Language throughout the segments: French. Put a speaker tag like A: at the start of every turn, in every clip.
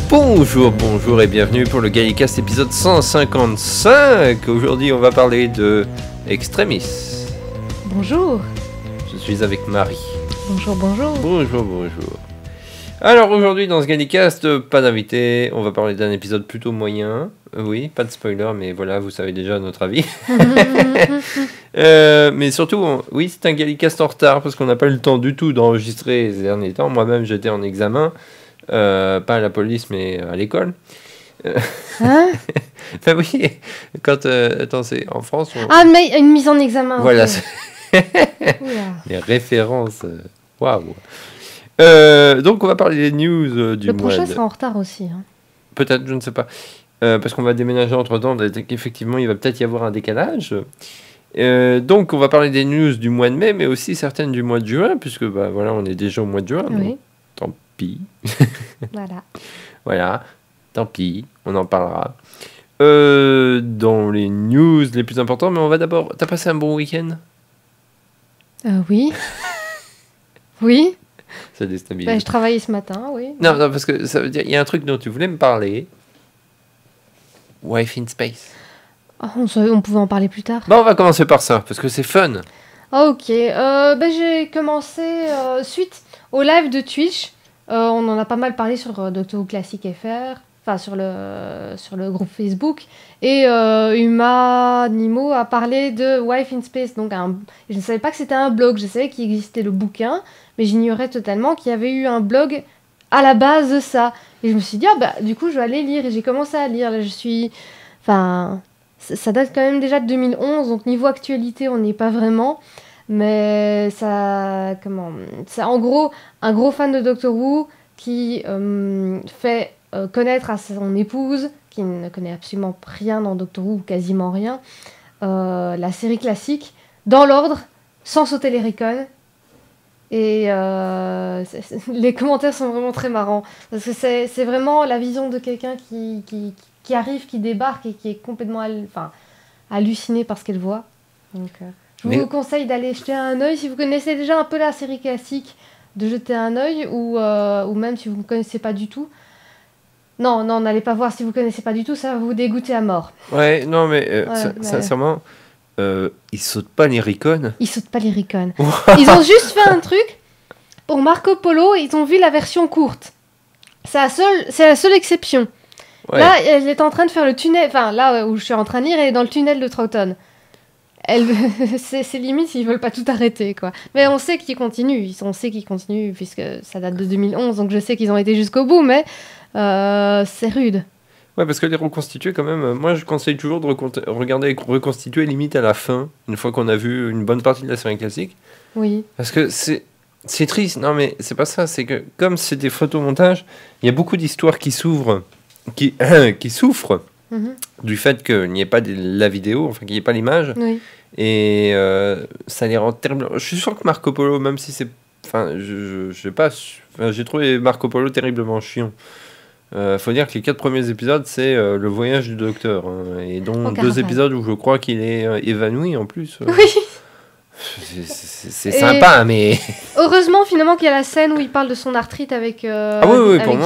A: Bonjour et bienvenue pour le Gallicast épisode 155. Aujourd'hui on va parler de Extremis.
B: Bonjour.
A: Je suis avec Marie.
B: Bonjour.
A: Bonjour. Alors aujourd'hui dans ce Gallicast, pas d'invité, on va parler d'un épisode plutôt moyen. Oui, pas de spoiler, mais voilà, vous savez déjà notre avis. Mais surtout, oui, c'est un Gallicast en retard parce qu'on n'a pas eu le temps du tout d'enregistrer ces derniers temps. Moi-même j'étais en examen. Pas à la police mais à l'école.
B: Hein?
A: Ben oui, quand attends, c'est en France.
B: Ah, mais une mise en examen.
A: Voilà,
B: Okay.
A: les références. Waouh. Donc on va parler des news du
B: Le
A: mois.
B: prochain sera en retard aussi. Hein.
A: Peut-être, je ne sais pas, parce qu'on va déménager entre temps. Effectivement, il va peut-être y avoir un décalage. Donc on va parler des news du mois de mai, mais aussi certaines du mois de juin, puisque bah voilà, on est déjà au mois de juin.
B: Oui.
A: Donc, tant pis.
B: Voilà.
A: Tant pis, on en parlera. Dans les news les plus importants, mais on va d'abord... T'as passé un bon week-end?
B: Oui. Oui.
A: Ça déstabilise.
B: Bah, je travaillais ce matin, oui.
A: Non, parce que ça veut dire... Il y a un truc dont tu voulais me parler. Wife in Space.
B: Oh, on pouvait en parler plus tard.
A: Bon, on va commencer par ça, parce que c'est fun.
B: Ok. J'ai commencé suite au live de Twitch. On en a pas mal parlé sur Doctor Who Classic FR, enfin sur le groupe Facebook. Et Uma Nimo a parlé de Wife in Space. Donc je ne savais pas que c'était un blog, je savais qu'il existait le bouquin, mais j'ignorais totalement qu'il y avait eu un blog à la base de ça. Et je me suis dit, du coup, je vais aller lire. Et j'ai commencé à lire. Là, Enfin, ça date quand même déjà de 2011, donc niveau actualité, on n'y est pas vraiment. Mais c'est en gros un gros fan de Doctor Who qui fait connaître à son épouse, qui ne connaît absolument rien dans Doctor Who, quasiment rien, la série classique, dans l'ordre, sans sauter les recons. Et les commentaires sont vraiment très marrants, parce que c'est vraiment la vision de quelqu'un qui arrive, qui débarque et qui est complètement halluciné par ce qu'elle voit. Donc... Je vous conseille d'aller jeter un œil si vous connaissez déjà un peu la série classique, de jeter un œil, ou même si vous ne connaissez pas du tout. Non, n'allez pas voir si vous ne connaissez pas du tout, ça va vous dégoûter à mort.
A: Ouais, non, mais sincèrement, ils sautent pas les recons.
B: Ils sautent pas les recons. Ils ont juste fait un truc. Pour Marco Polo, ils ont vu la version courte. C'est la seule exception. Ouais. Là, elle est en train de faire le tunnel. Enfin, là où je suis en train de lire, elle est dans le tunnel de Troughton. C'est limite s'ils veulent pas tout arrêter, quoi. Mais on sait qu'ils continuent, puisque ça date de 2011, donc je sais qu'ils ont été jusqu'au bout, mais c'est rude.
A: Ouais, parce que les reconstituer quand même, moi je conseille toujours de regarder reconstituer limite à la fin, une fois qu'on a vu une bonne partie de la série classique.
B: Oui.
A: Parce que c'est triste, non mais c'est pas ça, c'est que comme c'est des photomontages, il y a beaucoup d'histoires qui s'ouvrent, qui souffrent. Du fait qu'il n'y ait pas la vidéo, enfin qu'il n'y ait pas l'image, oui. Et ça les rend terribles. Je suis sûr que Marco Polo, même si c'est, enfin, je sais pas, j'ai trouvé Marco Polo terriblement chiant. Faut dire que les 4 premiers épisodes, c'est le voyage du docteur, hein, et dont 2 épisodes où je crois qu'il est évanoui en plus.
B: Oui.
A: C'est sympa, mais...
B: Heureusement, finalement, qu'il y a la scène où il parle de son arthrite avec...
A: ah oui, pour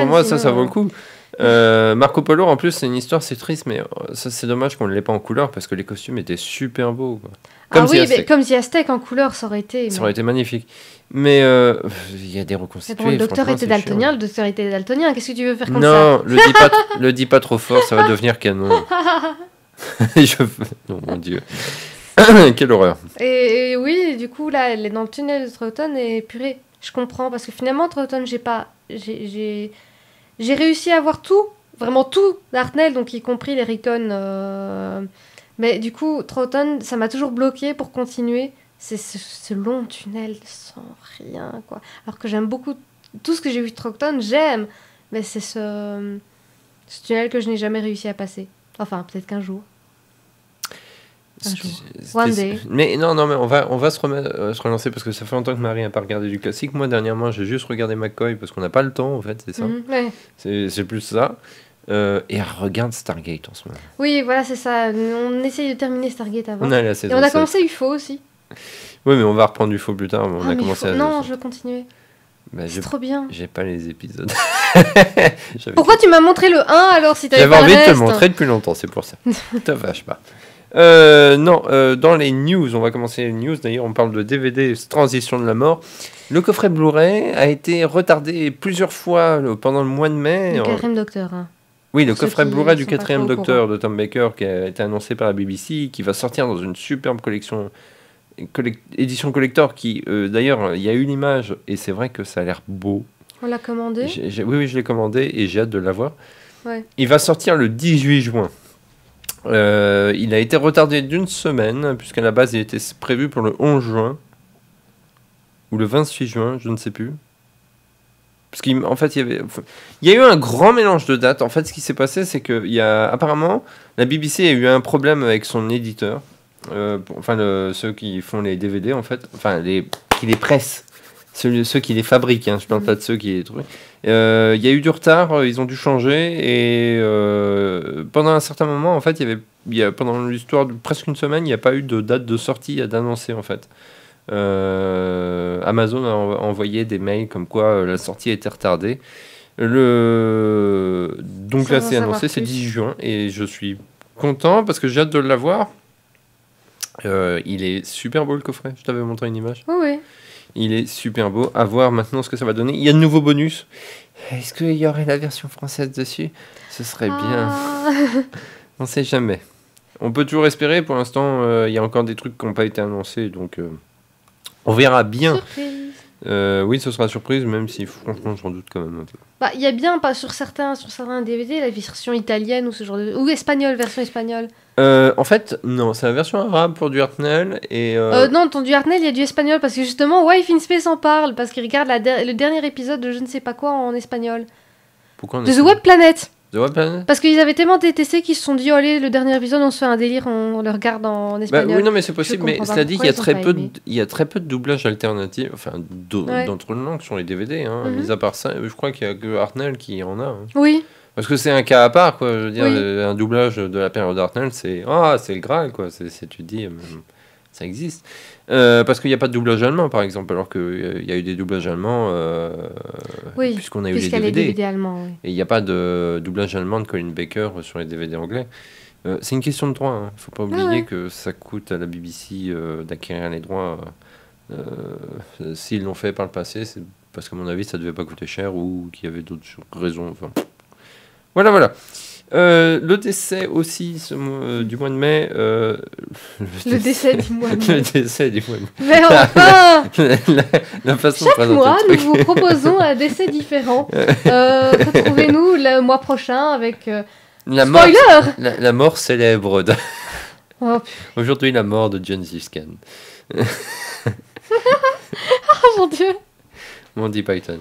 A: moi, ça vaut le coup. Marco Polo, en plus, c'est une histoire, c'est triste, mais c'est dommage qu'on ne l'ait pas en couleur parce que les costumes étaient super beaux. Quoi.
B: Comme comme The Aztec en couleur, ça aurait été.
A: Ça aurait été magnifique. Mais il y a des reconstitués.
B: Bon, le docteur était daltonien, Qu'est-ce que tu veux faire comme ça?
A: Non, le dis pas trop fort, ça va devenir canon. Non, mon Dieu. Quelle horreur.
B: Et oui, du coup, là, elle est dans le tunnel de Troughton et purée, je comprends parce que finalement, Troughton, j'ai réussi à voir tout, vraiment tout d'Hartnell, donc y compris les recons. Mais du coup, Troughton, ça m'a toujours bloqué pour continuer. C'est ce long tunnel sans rien, quoi. Alors que j'aime beaucoup tout ce que j'ai vu de Troughton, j'aime. Mais c'est ce tunnel que je n'ai jamais réussi à passer. Enfin, peut-être qu'un jour. One day.
A: Mais non, mais on va se relancer parce que ça fait longtemps que Marie n'a pas regardé du classique. Moi, dernièrement, j'ai juste regardé McCoy parce qu'on n'a pas le temps, en fait, c'est ça.
B: Ouais.
A: C'est plus ça. Et elle regarde Stargate en ce moment.
B: Oui, voilà, c'est ça. On essaye de terminer Stargate avant.
A: On
B: a commencé UFO aussi.
A: Oui, mais on va reprendre UFO plus tard. On a commencé
B: Non, je veux continuer.
A: Bah,
B: c'est trop bien.
A: J'ai pas les épisodes.
B: Pourquoi tu m'as montré le 1 alors si t'avais
A: J'avais
B: pas le
A: envie de te le
B: reste?
A: montrer depuis longtemps, c'est pour ça. Te vache pas. Non, dans les news, on va commencer les news. D'ailleurs, on parle de DVD Transition de la mort. Le coffret Blu-ray a été retardé plusieurs fois pendant le mois de mai.
B: Le 4e Docteur. Hein.
A: Oui, le
B: Pour ceux
A: coffret
B: qui
A: Blu-ray du
B: sont pas
A: 4e
B: trop au
A: Docteur de Tom Baker qui a été annoncé par la BBC, qui va sortir dans une superbe collection, édition collector. Qui, d'ailleurs, il y a une image et c'est vrai que ça a l'air beau.
B: On l'a commandé.
A: Oui, je l'ai commandé et j'ai hâte de l'avoir.
B: Ouais.
A: Il va sortir le 18 juin. Il a été retardé d'une semaine, puisqu'à la base il était prévu pour le 11 juin, ou le 26 juin, je ne sais plus. Parce qu'en fait, il y a eu un grand mélange de dates. En fait, ce qui s'est passé, c'est que apparemment, la BBC a eu un problème avec son éditeur. Ceux qui font les DVD, en fait. Enfin, qui les pressent. Ceux qui les fabriquent, hein, je parle pas de ceux qui les trouvent. Il y a eu du retard, ils ont dû changer et pendant un certain moment, en fait, pendant l'histoire de presque une semaine, il n'y a pas eu de date de sortie d'annoncer en fait. Amazon a envoyé des mails comme quoi la sortie a été retardée. Donc là, c'est annoncé, c'est 10 juin et je suis content parce que j'ai hâte de l'avoir. Il est super beau le coffret, je t'avais montré une image.
B: Oui.
A: Il est super beau. À voir maintenant ce que ça va donner. Il y a de nouveaux bonus. Est-ce qu'il y aurait la version française dessus? Ce serait bien. On ne sait jamais. On peut toujours espérer. Pour l'instant, il y a encore des trucs qui n'ont pas été annoncés. Donc, on verra bien.
B: Surprise.
A: Oui, ce sera surprise, même si franchement, j'en doute quand même un peu.
B: Bah, il y a bien, pas sur certains DVD, la version italienne ou ce genre de... Ou espagnole, version espagnole.
A: En fait, non, c'est la version arabe pour du Hartnell.
B: Non, ton du Hartnell, il y a du espagnol parce que justement, Wife in Space en parle parce qu'il regarde le dernier épisode de je ne sais pas quoi en espagnol.
A: Pourquoi
B: de The Web Planet.
A: The Web Planet.
B: Parce qu'ils avaient tellement détesté qu'ils se sont dit, oh, allez, le dernier épisode, on se fait un délire, on le regarde en espagnol.
A: Oui, non, mais c'est possible. Mais cela dit, il y a très peu de doublages alternatifs, enfin, d'autres langues sur les DVD. Hein, mis à part ça, je crois qu'il y a que Hartnell qui en a. Hein.
B: Oui.
A: Parce que c'est un cas à part, quoi. Je veux dire, un doublage de la période Hartnell, c'est le Graal, quoi. Tu te dis, ça existe. Parce qu'il n'y a pas de doublage allemand, par exemple, alors qu'il y a eu des doublages allemands, puisqu'on a eu les DVD.
B: Allemands, oui.
A: Et il n'y a pas de doublage allemand de Colin Baker sur les DVD anglais. C'est une question de droit. Il ne faut pas oublier que ça coûte à la BBC d'acquérir les droits. S'ils l'ont fait par le passé, c'est parce qu'à mon avis, ça ne devait pas coûter cher ou qu'il y avait d'autres raisons. Enfin, voilà. Le décès aussi du mois de mai. Le
B: décès du mois de mai.
A: Le décès du mois de mai.
B: Mais enfin
A: la façon
B: Chaque mois, nous vous proposons un décès différent. Retrouvez-nous le mois prochain avec... spoiler
A: la mort célèbre.
B: Oh,
A: aujourd'hui, la mort de Gengis Khan.
B: Oh mon Dieu.
A: Monty Python.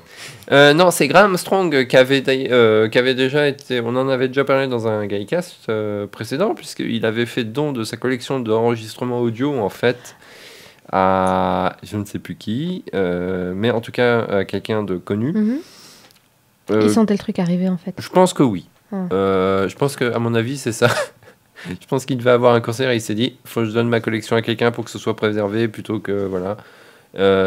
A: Non, c'est Graham Strong qui avait déjà été... On en avait déjà parlé dans un Guycast précédent, puisqu'il avait fait don de sa collection d'enregistrements audio, en fait, à je ne sais plus qui, mais en tout cas à quelqu'un de connu.
B: Ils sentait le truc arriver, en fait.
A: Je pense que oui. Je pense qu'à mon avis, c'est ça. Je pense qu'il devait avoir un concert et il s'est dit, faut que je donne ma collection à quelqu'un pour que ce soit préservé, plutôt que... Voilà.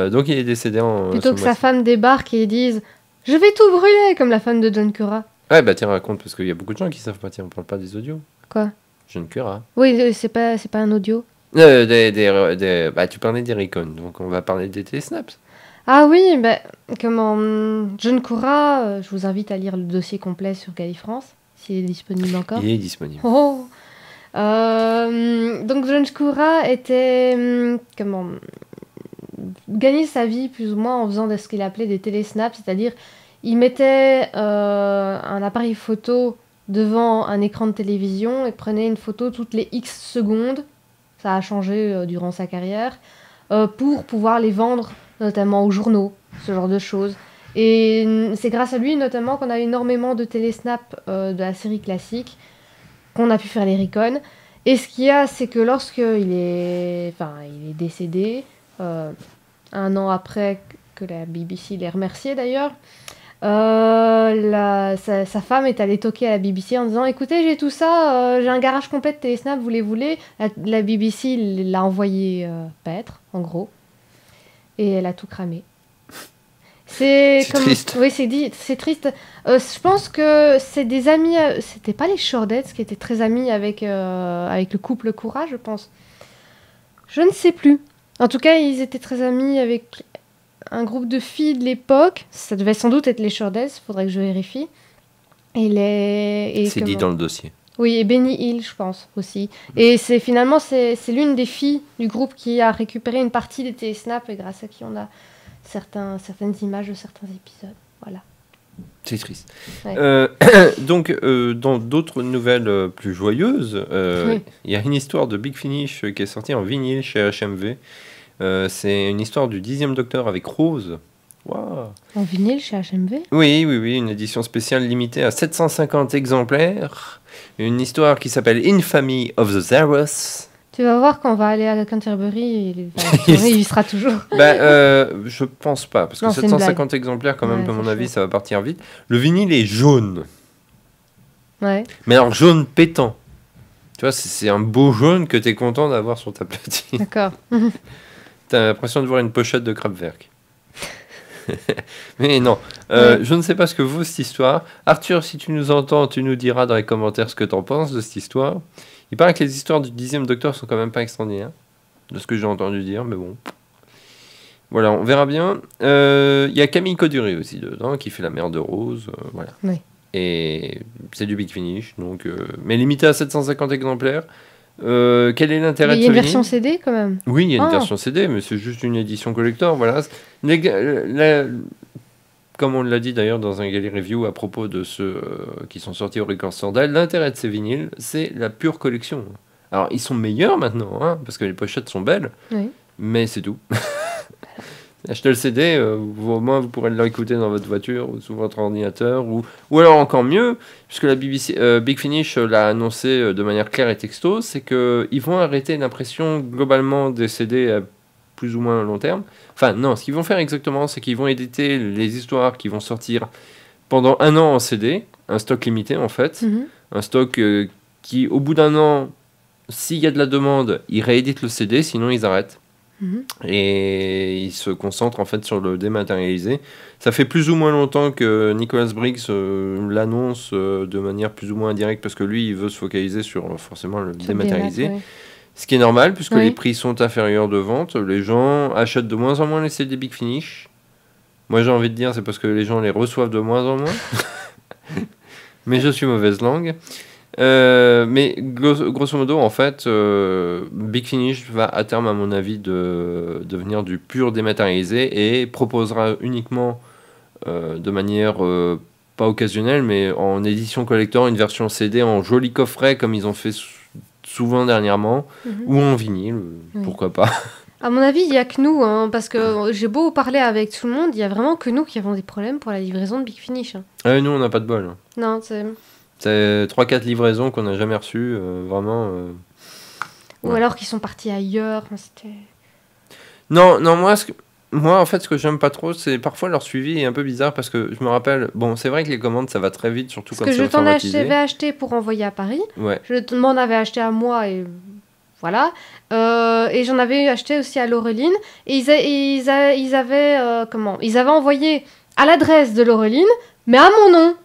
A: Donc il est décédé
B: plutôt que sa femme débarque et dise je vais tout brûler comme la femme de John Cura.
A: Ouais, bah tiens, raconte, parce qu'il y a beaucoup de gens qui savent pas. Tiens, on parle pas des audios.
B: Quoi?
A: John Cura.
B: Oui, c'est pas un audio.
A: Tu parlais des Recon, donc on va parler des Télésnaps.
B: Ah oui, John Cura, je vous invite à lire le dossier complet sur Galifrance s'il est disponible encore.
A: Il est disponible.
B: Donc John Cura était gagner sa vie plus ou moins en faisant de ce qu'il appelait des télésnaps, c'est-à-dire il mettait un appareil photo devant un écran de télévision et prenait une photo toutes les X secondes, ça a changé durant sa carrière, pour pouvoir les vendre notamment aux journaux, ce genre de choses. Et c'est grâce à lui notamment qu'on a énormément de télésnaps de la série classique, qu'on a pu faire les Recon. Et ce qu'il y a, c'est que lorsqu'il est décédé, un an après que la BBC l'ait remercié d'ailleurs, sa femme est allée toquer à la BBC en disant écoutez, j'ai tout ça, j'ai un garage complet de télésnaps, vous les voulez? La BBC l'a envoyé paître, en gros, et elle a tout cramé. C'est
A: triste.
B: Oui, c'est triste. Je pense que c'est des amis. C'était pas les Shordettes qui étaient très amis avec le couple Courage, je pense. Je ne sais plus. En tout cas, ils étaient très amis avec un groupe de filles de l'époque. Ça devait sans doute être les Shordettes. Faudrait que je vérifie.
A: C'est dit dans le dossier.
B: Oui, et Benny Hill, je pense, aussi. Et c'est l'une des filles du groupe qui a récupéré une partie des télésnaps et grâce à qui on a certaines images de certains épisodes. Voilà.
A: C'est triste.
B: Ouais.
A: Donc, dans d'autres nouvelles plus joyeuses,
B: Oui.
A: il y a une histoire de Big Finish qui est sortie en vinyle chez HMV. C'est une histoire du 10e Docteur avec Rose. Wow.
B: En vinyle chez HMV?
A: Oui, une édition spéciale limitée à 750 exemplaires. Une histoire qui s'appelle Infamy of the Zeros.
B: Tu vas voir quand on va aller à Canterbury, il sera toujours.
A: Je pense pas, parce que
B: Non, c'est une
A: 750 exemplaires, quand même,
B: Ouais,
A: à mon
B: c'est
A: avis,
B: chaud.
A: ça va partir vite. Le vinyle est jaune.
B: Ouais.
A: Mais alors, jaune pétant. Tu vois, c'est un beau jaune que tu es content d'avoir sur ta platine.
B: D'accord.
A: T'as l'impression de voir une pochette de Kraftwerk. Mais non,
B: Ouais.
A: je ne sais pas ce que vaut cette histoire. Arthur, si tu nous entends, tu nous diras dans les commentaires ce que t'en penses de cette histoire. Il paraît que les histoires du 10e Docteur sont quand même pas extraordinaires, de ce que j'ai entendu dire, mais bon. Voilà, on verra bien. Il y a Camille Coduré aussi dedans, qui fait la mère de Rose, voilà.
B: Oui.
A: Et c'est du Big Finish, donc, mais limité à 750 exemplaires. Quel est l'intérêt de
B: Il y a
A: ce
B: une version
A: vinyle ?
B: CD quand même.
A: Oui, il y a une
B: Ah.
A: version CD, mais c'est juste une édition collector, voilà. Comme on l'a dit d'ailleurs dans un Galley Review à propos de ceux qui sont sortis au Record Sordal, l'intérêt de ces vinyles, c'est la pure collection. Alors, ils sont meilleurs maintenant, hein, parce que les pochettes sont belles,
B: Oui.
A: mais c'est tout. Achetez le CD, au moins vous pourrez l'écouter dans votre voiture ou sur votre ordinateur, ou alors encore mieux, puisque la BBC, Big Finish l'a annoncé de manière claire et texto, c'est qu'ils vont arrêter l'impression globalement des CD à plus ou moins long terme. Enfin non, ce qu'ils vont faire exactement, c'est qu'ils vont éditer les histoires qui vont sortir pendant un an en CD, un stock limité en fait,
B: Mhm.
A: un stock qui au bout d'un an, s'il y a de la demande, ils rééditent le CD, sinon ils arrêtent.
B: Mhm.
A: Et il se concentre en fait sur le dématérialisé. Ça fait plus ou moins longtemps que Nicholas Briggs l'annonce de manière plus ou moins indirecte parce que lui il veut se focaliser sur forcément le
B: Sur
A: dématérialisé.
B: des maths, ouais.
A: Ce qui est normal puisque
B: Oui.
A: les prix sont inférieurs de vente. Les gens achètent de moins en moins les CD Big Finish. Moi j'ai envie de dire c'est parce que les gens les reçoivent de moins en moins. Mais je suis mauvaise langue. Mais grosso modo, en fait, Big Finish va à terme, à mon avis, devenir du pur dématérialisé et proposera uniquement de manière pas occasionnelle, mais en édition collector, une version CD en joli coffret, comme ils ont fait souvent dernièrement,
B: Mhm.
A: ou en vinyle,
B: Oui.
A: pourquoi pas.
B: À mon avis, il n'y a que nous, hein, parce que j'ai beau parler avec tout le monde, il y a vraiment que nous qui avons des problèmes pour la livraison de Big Finish. Hein.
A: Nous, on n'a pas de bol.
B: Non, c'est...
A: C'est 3-4 livraisons qu'on n'a jamais reçues, vraiment.
B: Ou
A: Ouais.
B: alors qu'ils sont partis ailleurs. Enfin, c'était...
A: Non, moi, en fait, ce que j'aime pas trop, c'est parfois leur suivi est un peu bizarre parce que je me rappelle, bon, c'est vrai que les commandes, ça va très vite, surtout
B: Parce
A: quand
B: que
A: c'est
B: je t'en
A: informatisé.
B: avais acheté pour envoyer à Paris.
A: Ouais.
B: Je m'en avais acheté à moi et voilà. Et j'en avais acheté aussi à Laureline. Et ils avaient envoyé à l'adresse de Laureline, mais à mon nom.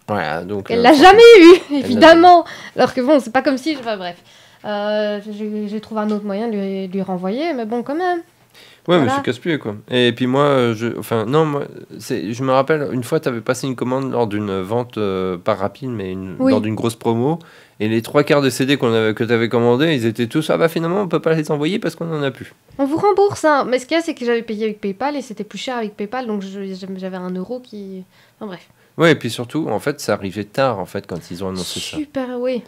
A: Voilà, donc.
B: Elle l'a jamais eu, évidemment. Alors que bon, c'est pas comme si... Enfin bref. J'ai trouvé un autre moyen de lui renvoyer, mais bon, quand même.
A: Ouais, mais
B: Voilà.
A: c'est casse-pied, quoi. Et puis moi, je me rappelle, une fois, tu avais passé une commande lors d'une vente, pas rapide, mais
B: Oui.
A: lors d'une grosse promo. Et les 3/4 des CD que tu avais commandés, ils étaient tous, ah bah finalement, on peut pas les envoyer parce qu'on en a plus.
B: On vous rembourse, hein. Mais ce qu'il y a, c'est que j'avais payé avec PayPal et c'était plus cher avec PayPal, donc j'avais 1 euro qui... Enfin bref.
A: Ouais, et puis surtout, en fait, ça arrivait tard, en fait, quand ils ont annoncé ça.
B: Super, oui.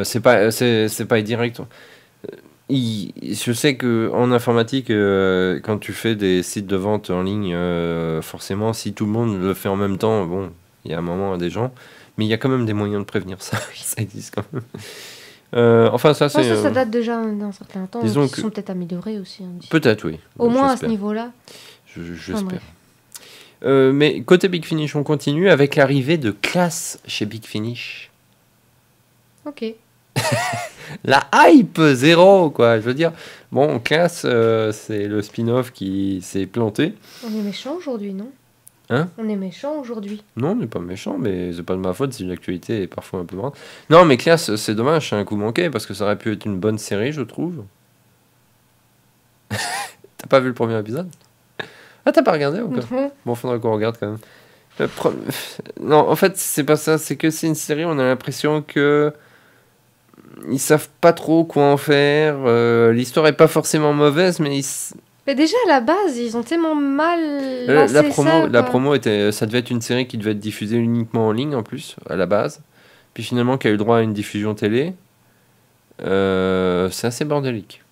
A: C'est pas direct. Je sais que en informatique, quand tu fais des sites de vente en ligne, forcément, si tout le monde le fait en même temps, bon, il y a un moment à des gens, mais il y a quand même des moyens de prévenir ça. Ça existe quand même. Enfin, ça, c'est.
B: Ça date déjà d'un certain temps.
A: disons
B: Ils se
A: que-
B: sont peut-être améliorés aussi. Hein, d'ici.
A: Peut-être, oui.
B: Au moins à ce
A: J'espère.
B: niveau-là.
A: J'espère.
B: bref.
A: Mais côté Big Finish, on continue avec l'arrivée de Classe chez Big Finish.
B: Ok.
A: La hype zéro, quoi. Je veux dire, bon, Classe, c'est le spin-off qui s'est planté.
B: On est méchant aujourd'hui, non?
A: Hein?
B: On est méchant aujourd'hui.
A: Non, on n'est pas méchant, mais c'est pas de ma faute si l'actualité est parfois un peu grande. Non, mais Classe, c'est dommage, c'est un coup manqué, parce que ça aurait pu être une bonne série, je trouve. T'as pas vu le premier épisode? Ah, t'as pas regardé ou quoi? Bon, faudra qu'on regarde quand même. Non, en fait, c'est pas ça, c'est que c'est une série, on a l'impression que ils savent pas trop quoi en faire. L'histoire est pas forcément mauvaise, mais
B: Mais déjà, à la base, ils ont tellement mal
A: la
B: lancé ça,
A: la
B: quoi.
A: promo était, ça devait être une série qui devait être diffusée uniquement en ligne en plus à la base. Puis finalement, qui a eu le droit à une diffusion télé. C'est assez bordélique.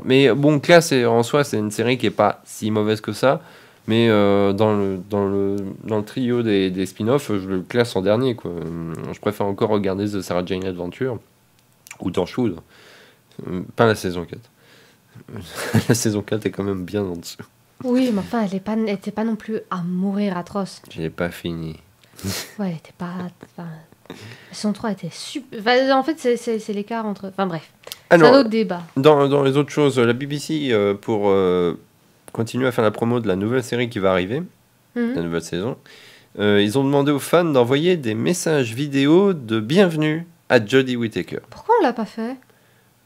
A: Mais bon, Classe en soi, c'est une série qui est pas si mauvaise que ça. Mais dans le trio des spin-offs, je le classe en dernier, quoi. Je préfère encore regarder The Sarah Jane Adventure ou Torchwood. Pas la saison 4. La saison 4 est quand même bien en dessous.
B: Oui, mais enfin, elle était pas non plus à mourir atroce.
A: Je l'ai pas fini.
B: Ouais, elle était pas... Enfin, la saison 3 était super... Enfin, en fait, c'est l'écart entre... Enfin, bref. C'est un autre débat.
A: Dans les autres choses, la BBC, pour continuer à faire la promo de la nouvelle série qui va arriver, la nouvelle saison, ils ont demandé aux fans d'envoyer des messages vidéo de bienvenue à Jodie Whittaker.
B: Pourquoi on l'a pas fait?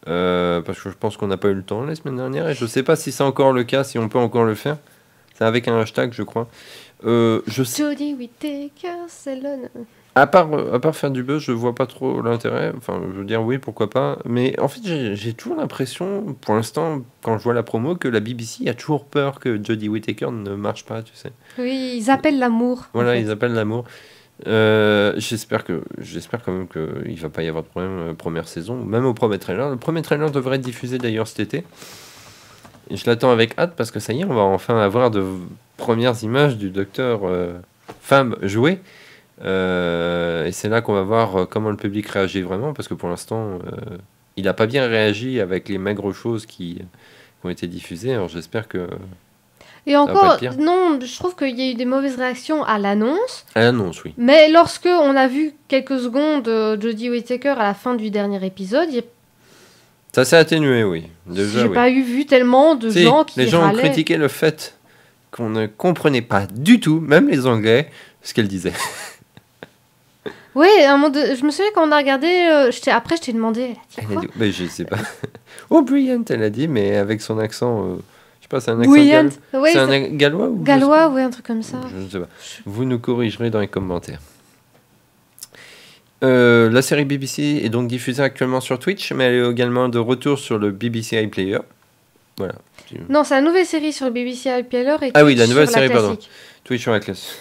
A: Parce que je pense qu'on n'a pas eu le temps la semaine dernière et je sais pas si c'est encore le cas, si on peut encore le faire. C'est avec un hashtag, je crois.
B: Jodie Whittaker, c'est le...
A: À part faire du buzz, je vois pas trop l'intérêt. Enfin, je veux dire, oui, pourquoi pas. Mais en fait, j'ai toujours l'impression, pour l'instant, quand je vois la promo, que la BBC a toujours peur que Jodie Whittaker ne marche pas, tu sais.
B: Oui, ils appellent l'amour.
A: Voilà,
B: en fait.
A: ils appellent l'amour. J'espère quand même qu'il va pas y avoir de problème première saison, même au premier trailer. Le premier trailer devrait être diffusé d'ailleurs cet été. Et je l'attends avec hâte parce que ça y est, on va enfin avoir de premières images du docteur femme jouée. Et c'est là qu'on va voir comment le public réagit vraiment, parce que pour l'instant, il n'a pas bien réagi avec les maigres choses qui ont été diffusées. Alors j'espère que...
B: Et encore, non, je trouve qu'il y a eu des mauvaises réactions à l'annonce.
A: À l'annonce, oui.
B: Mais lorsque on a vu quelques secondes Jodie Whittaker à la fin du dernier épisode,
A: ça s'est atténué, oui. Déjà,
B: j'ai pas vu tellement de gens qui
A: les gens
B: râlaient.
A: ont critiqué le fait qu'on ne comprenait pas du tout, même les Anglais, ce qu'elle disait.
B: Oui, je me souviens quand on a regardé, après je t'ai demandé, elle a dit quoi?
A: Mais je sais pas. Oh, Brilliant, elle a dit, mais avec son accent... je sais pas, c'est un accent c'est un gallois ou
B: gallois, oui, un truc comme ça.
A: Je ne sais pas. Vous nous corrigerez dans les commentaires. La série BBC est donc diffusée actuellement sur Twitch, mais elle est également de retour sur le BBC iPlayer. Voilà.
B: Non, c'est la nouvelle série sur le BBC iPlayer et Twitch
A: oui, la nouvelle série,
B: pardon.
A: Twitch sur la classe.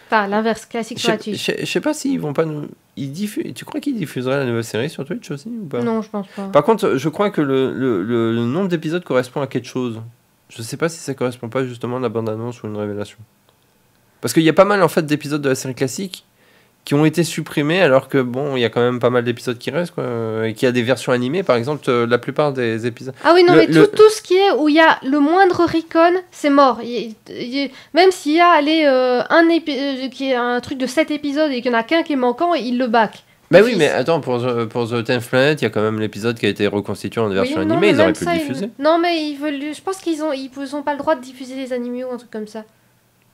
B: Enfin, l'inverse, classique sur la Twitch.
A: Je sais pas s'ils vont pas nous... Tu crois qu'ils diffuseraient la nouvelle série sur Twitch aussi ou pas?
B: Non, je pense pas.
A: Par contre, je crois que le nombre d'épisodes correspond à quelque chose. Je sais pas si ça correspond pas justement à la bande-annonce ou une révélation. Parce qu'il y a pas mal en fait d'épisodes de la série classique qui ont été supprimés, alors que bon, il y a quand même pas mal d'épisodes qui restent, quoi, et qu'il y a des versions animées, par exemple, la plupart des épisodes.
B: Ah oui, non, mais tout ce qui est où il y a le moindre recon, c'est mort. Même s'il y a qui est un truc de 7 épisodes et qu'il n'y en a qu'un qui est manquant, il le back.
A: Bah oui, mais attends, pour The 10th Planet, il y a quand même l'épisode qui a été reconstitué en version animée, ils auraient pu le diffuser.
B: Non, mais je pense qu'ils ont pas le droit de diffuser les animés ou un truc comme ça.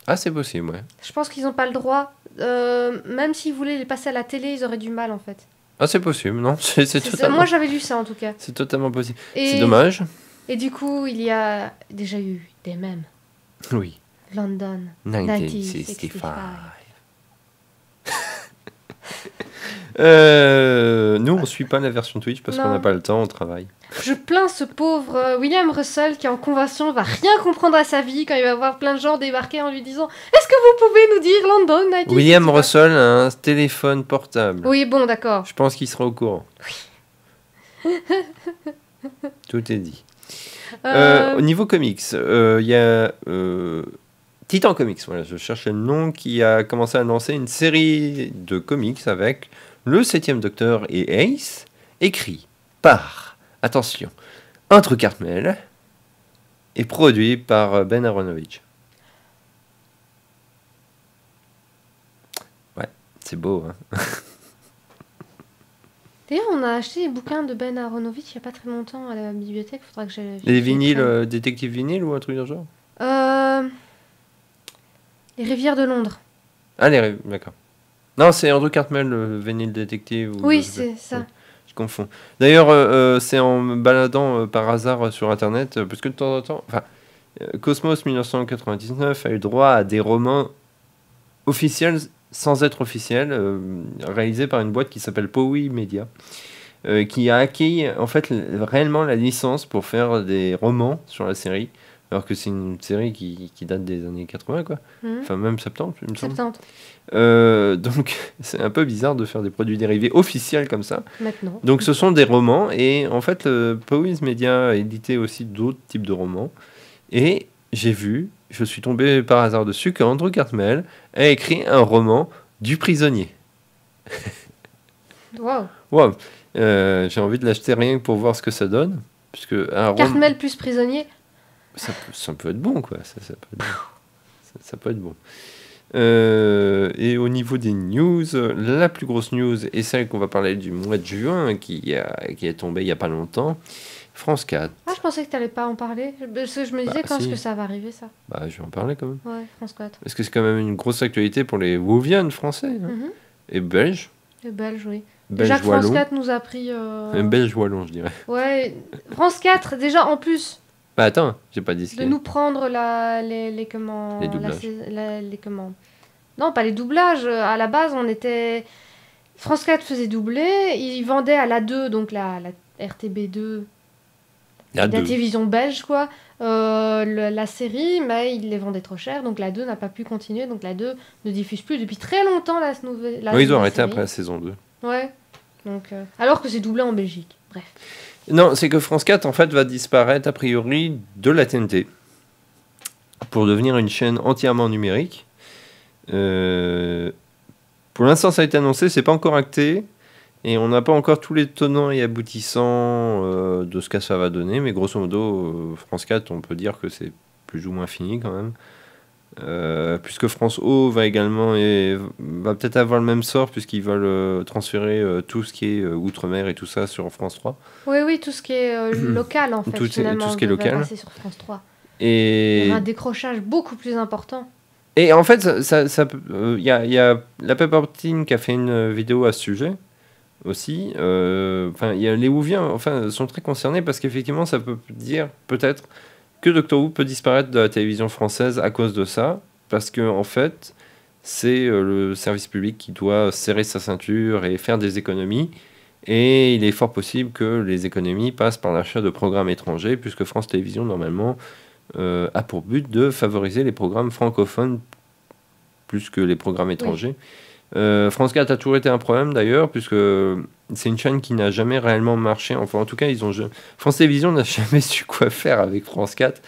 A: Ah, c'est possible, ouais.
B: Je pense qu'ils n'ont pas le droit. Même s'ils voulaient les passer à la télé, ils auraient du mal, en fait.
A: Ah, c'est possible, non, c'est totalement...
B: Moi, j'avais lu ça, en tout cas.
A: C'est totalement possible. C'est dommage.
B: Et du coup, il y a déjà eu des mèmes.
A: Oui.
B: London
A: 1965. Nous, on suit pas la version Twitch parce qu'on n'a pas le temps, on travaille.
B: Je plains ce pauvre William Russell qui en convention va rien comprendre à sa vie quand il va voir plein de gens débarquer en lui disant « Est-ce que vous pouvez nous dire London 1965 ?»
A: William Russell a un téléphone portable.
B: Oui, bon, d'accord.
A: Je pense qu'il sera au courant.
B: Oui.
A: Tout est dit. Au niveau comics, il y a Titan Comics, voilà, je cherchais le nom, qui a commencé à lancer une série de comics avec le 7e Docteur et Ace, écrit par, attention, Andrew Cartmel et produit par Ben Aronovich. Ouais, c'est beau, hein.
B: D'ailleurs, on a acheté les bouquins de Ben Aronovitch il n'y a pas très longtemps à la bibliothèque. Faudra que j'aille.
A: Les vinyles, détective vinyle ou un truc dans le genre?
B: Les rivières de Londres.
A: Ah, d'accord. Non, c'est Andrew Cartmel, le vinyle détective.
B: Oui, c'est ça.
A: Ouais, je confonds. D'ailleurs, c'est en me baladant par hasard sur Internet, parce que de temps en temps... Enfin, Cosmos 1999 a eu droit à des romans officiels sans être officiels, réalisés par une boîte qui s'appelle Powi Media, qui a acquis en fait réellement la licence pour faire des romans sur la série, alors que c'est une série qui date des années 80, quoi. Enfin, même 70, il me semble.
B: 70.
A: Donc, c'est un peu bizarre de faire des produits dérivés officiels comme ça.
B: Maintenant.
A: Donc, ce sont des romans, et en fait, Powys Media a édité aussi d'autres types de romans. Et je suis tombé par hasard dessus, que Andrew Cartmel a écrit un roman du prisonnier.
B: Waouh.
A: Wow. J'ai envie de l'acheter rien que pour voir ce que ça donne. Puisque
B: Cartmel plus prisonnier.
A: Ça peut être bon, quoi. Ça peut être bon. Ça peut être bon. Et au niveau des news, la plus grosse news est celle qu'on va parler du mois de juin, qui est tombée il n'y a pas longtemps. France 4.
B: Ah, je pensais que tu n'allais pas en parler. Parce que je me disais quand est-ce que ça va arriver, ça.
A: Bah, je vais en parler quand même.
B: Ouais, France 4.
A: Parce que c'est quand même une grosse actualité pour les Wouvianes français et belges.
B: Et belges, oui.
A: Déjà
B: que France 4 nous a pris...
A: Belge wallon, je dirais.
B: Ouais, France 4, déjà, en plus...
A: Bah attends, j'ai pas dit ce
B: de nous prendre les comment...
A: Les doublages.
B: Les comment... Non, pas les doublages. À la base, on était... France 4 faisait doubler. Ils vendaient à la 2, donc la RTB2... La télévision belge, quoi, la série, mais ils les vendaient trop cher, donc la 2 n'a pas pu continuer, donc la 2 ne diffuse plus depuis très longtemps la nouvelle.
A: Oui, ils ont arrêté après la saison 2.
B: Ouais, donc, alors que c'est doublé en Belgique, bref.
A: Non, c'est que France 4, en fait, va disparaître, a priori, de la TNT, pour devenir une chaîne entièrement numérique. Pour l'instant, ça a été annoncé, c'est pas encore acté. Et on n'a pas encore tous les tenants et aboutissants de ce que ça va donner, mais grosso modo, France 4, on peut dire que c'est plus ou moins fini quand même. Puisque France O va également va peut-être avoir le même sort, puisqu'ils veulent transférer tout ce qui est Outre-mer et tout ça sur France 3.
B: Oui, tout ce qui est local en fait.
A: Tout ce qui est local.
B: Passer sur France 3.
A: Et...
B: Il y aura un décrochage beaucoup plus important.
A: Et en fait, il y a la Peppertine qui a fait une vidéo à ce sujet. Aussi, les Whoviens sont très concernés parce qu'effectivement ça peut dire peut-être que Doctor Who peut disparaître de la télévision française à cause de ça, parce que en fait c'est le service public qui doit serrer sa ceinture et faire des économies, et il est fort possible que les économies passent par l'achat de programmes étrangers, puisque France Télévisions normalement a pour but de favoriser les programmes francophones plus que les programmes étrangers. Oui. France 4 a toujours été un problème d'ailleurs, puisque c'est une chaîne qui n'a jamais réellement marché. Enfin, en tout cas, France Télévisions n'a jamais su quoi faire avec France 4.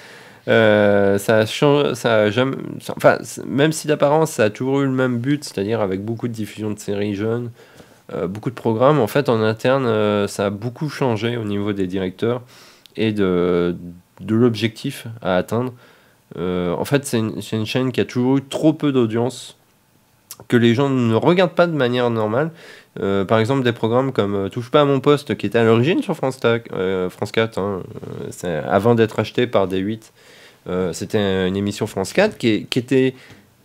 A: Même si d'apparence ça a toujours eu le même but, c'est-à-dire avec beaucoup de diffusion de séries jeunes, beaucoup de programmes, en fait en interne ça a beaucoup changé au niveau des directeurs et de l'objectif à atteindre. En fait, c'est une chaîne qui a toujours eu trop peu d'audience, que les gens ne regardent pas de manière normale. Par exemple, des programmes comme Touche pas à mon poste, qui était à l'origine sur France 4, avant d'être acheté par D8. C'était une émission France 4 qui était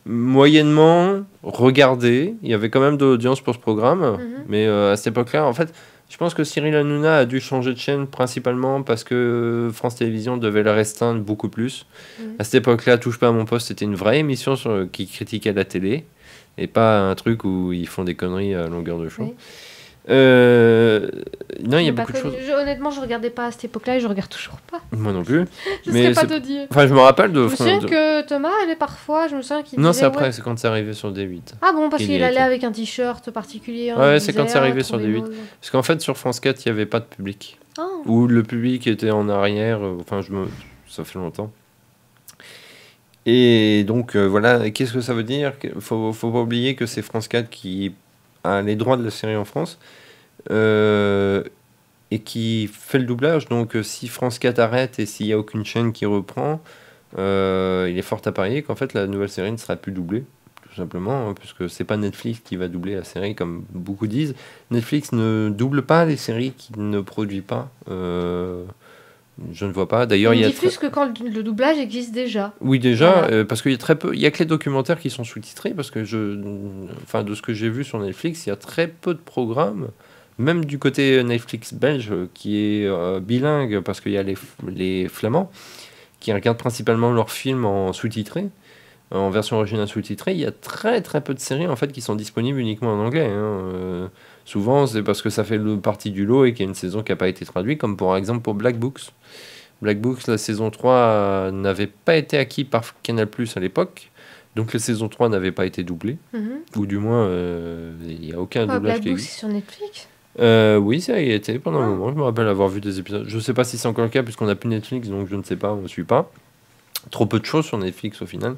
A: moyennement regardée. Il y avait quand même de l'audience pour ce programme, mais à cette époque-là, en fait, je pense que Cyril Hanouna a dû changer de chaîne principalement parce que France Télévisions devait le restreindre beaucoup plus. À cette époque-là, Touche pas à mon poste, c'était une vraie émission qui critiquait la télé, et pas un truc où ils font des conneries à longueur de show. Oui. Non, il y a beaucoup de choses.
B: Honnêtement, je regardais pas à cette époque-là et je regarde toujours pas.
A: Moi non plus.
B: Je sais pas te dire.
A: Enfin, je me rappelle de.
B: Je me souviens que Thomas, elle est parfois, je me souviens qu'il.
A: Non, c'est après, c'est quand c'est arrivé sur D8.
B: Ah bon, parce qu'il allait avec un t-shirt particulier.
A: Ouais, c'est quand c'est arrivé sur D8. Parce qu'en fait, sur France 4, il n'y avait pas de public.
B: Oh.
A: Ou le public était en arrière. Enfin, ça fait longtemps. Et donc, voilà. Qu'est-ce que ça veut dire ? Faut pas oublier que c'est France 4 qui a les droits de la série en France. Et qui fait le doublage. Donc si France 4 arrête et s'il n'y a aucune chaîne qui reprend, il est fort à parier qu'en fait la nouvelle série ne sera plus doublée, tout simplement, hein, puisque c'est pas Netflix qui va doubler la série, comme beaucoup disent. Netflix ne double pas les séries qu'il ne produit pas. Je ne vois pas. D'ailleurs,
B: il y a plus que quand le doublage existe déjà.
A: Oui, déjà, voilà. Parce qu'il y a très peu. Il y a que les documentaires qui sont sous-titrés, parce que enfin, de ce que j'ai vu sur Netflix, il y a très peu de programmes, même du côté Netflix belge, qui est bilingue, parce qu'il y a les Flamands qui regardent principalement leurs films en sous-titré, en version originale sous-titrée. Il y a très très peu de séries en fait qui sont disponibles uniquement en anglais. Hein. Souvent, c'est parce que ça fait partie du lot et qu'il y a une saison qui n'a pas été traduite, comme par exemple pour Black Books. Black Books, la saison 3 n'avait pas été acquis par Canal+ à l'époque, donc la saison 3 n'avait pas été doublée, ou du moins, il n'y a aucun doublage
B: Black
A: qui
B: Books,
A: existe.
B: c'est sur Netflix ?
A: Oui, ça y a été pendant un moment. Je me rappelle avoir vu des épisodes. Je ne sais pas si c'est encore le cas, puisqu'on n'a plus Netflix, donc je ne sais pas, on ne suit pas. Trop peu de choses sur Netflix au final.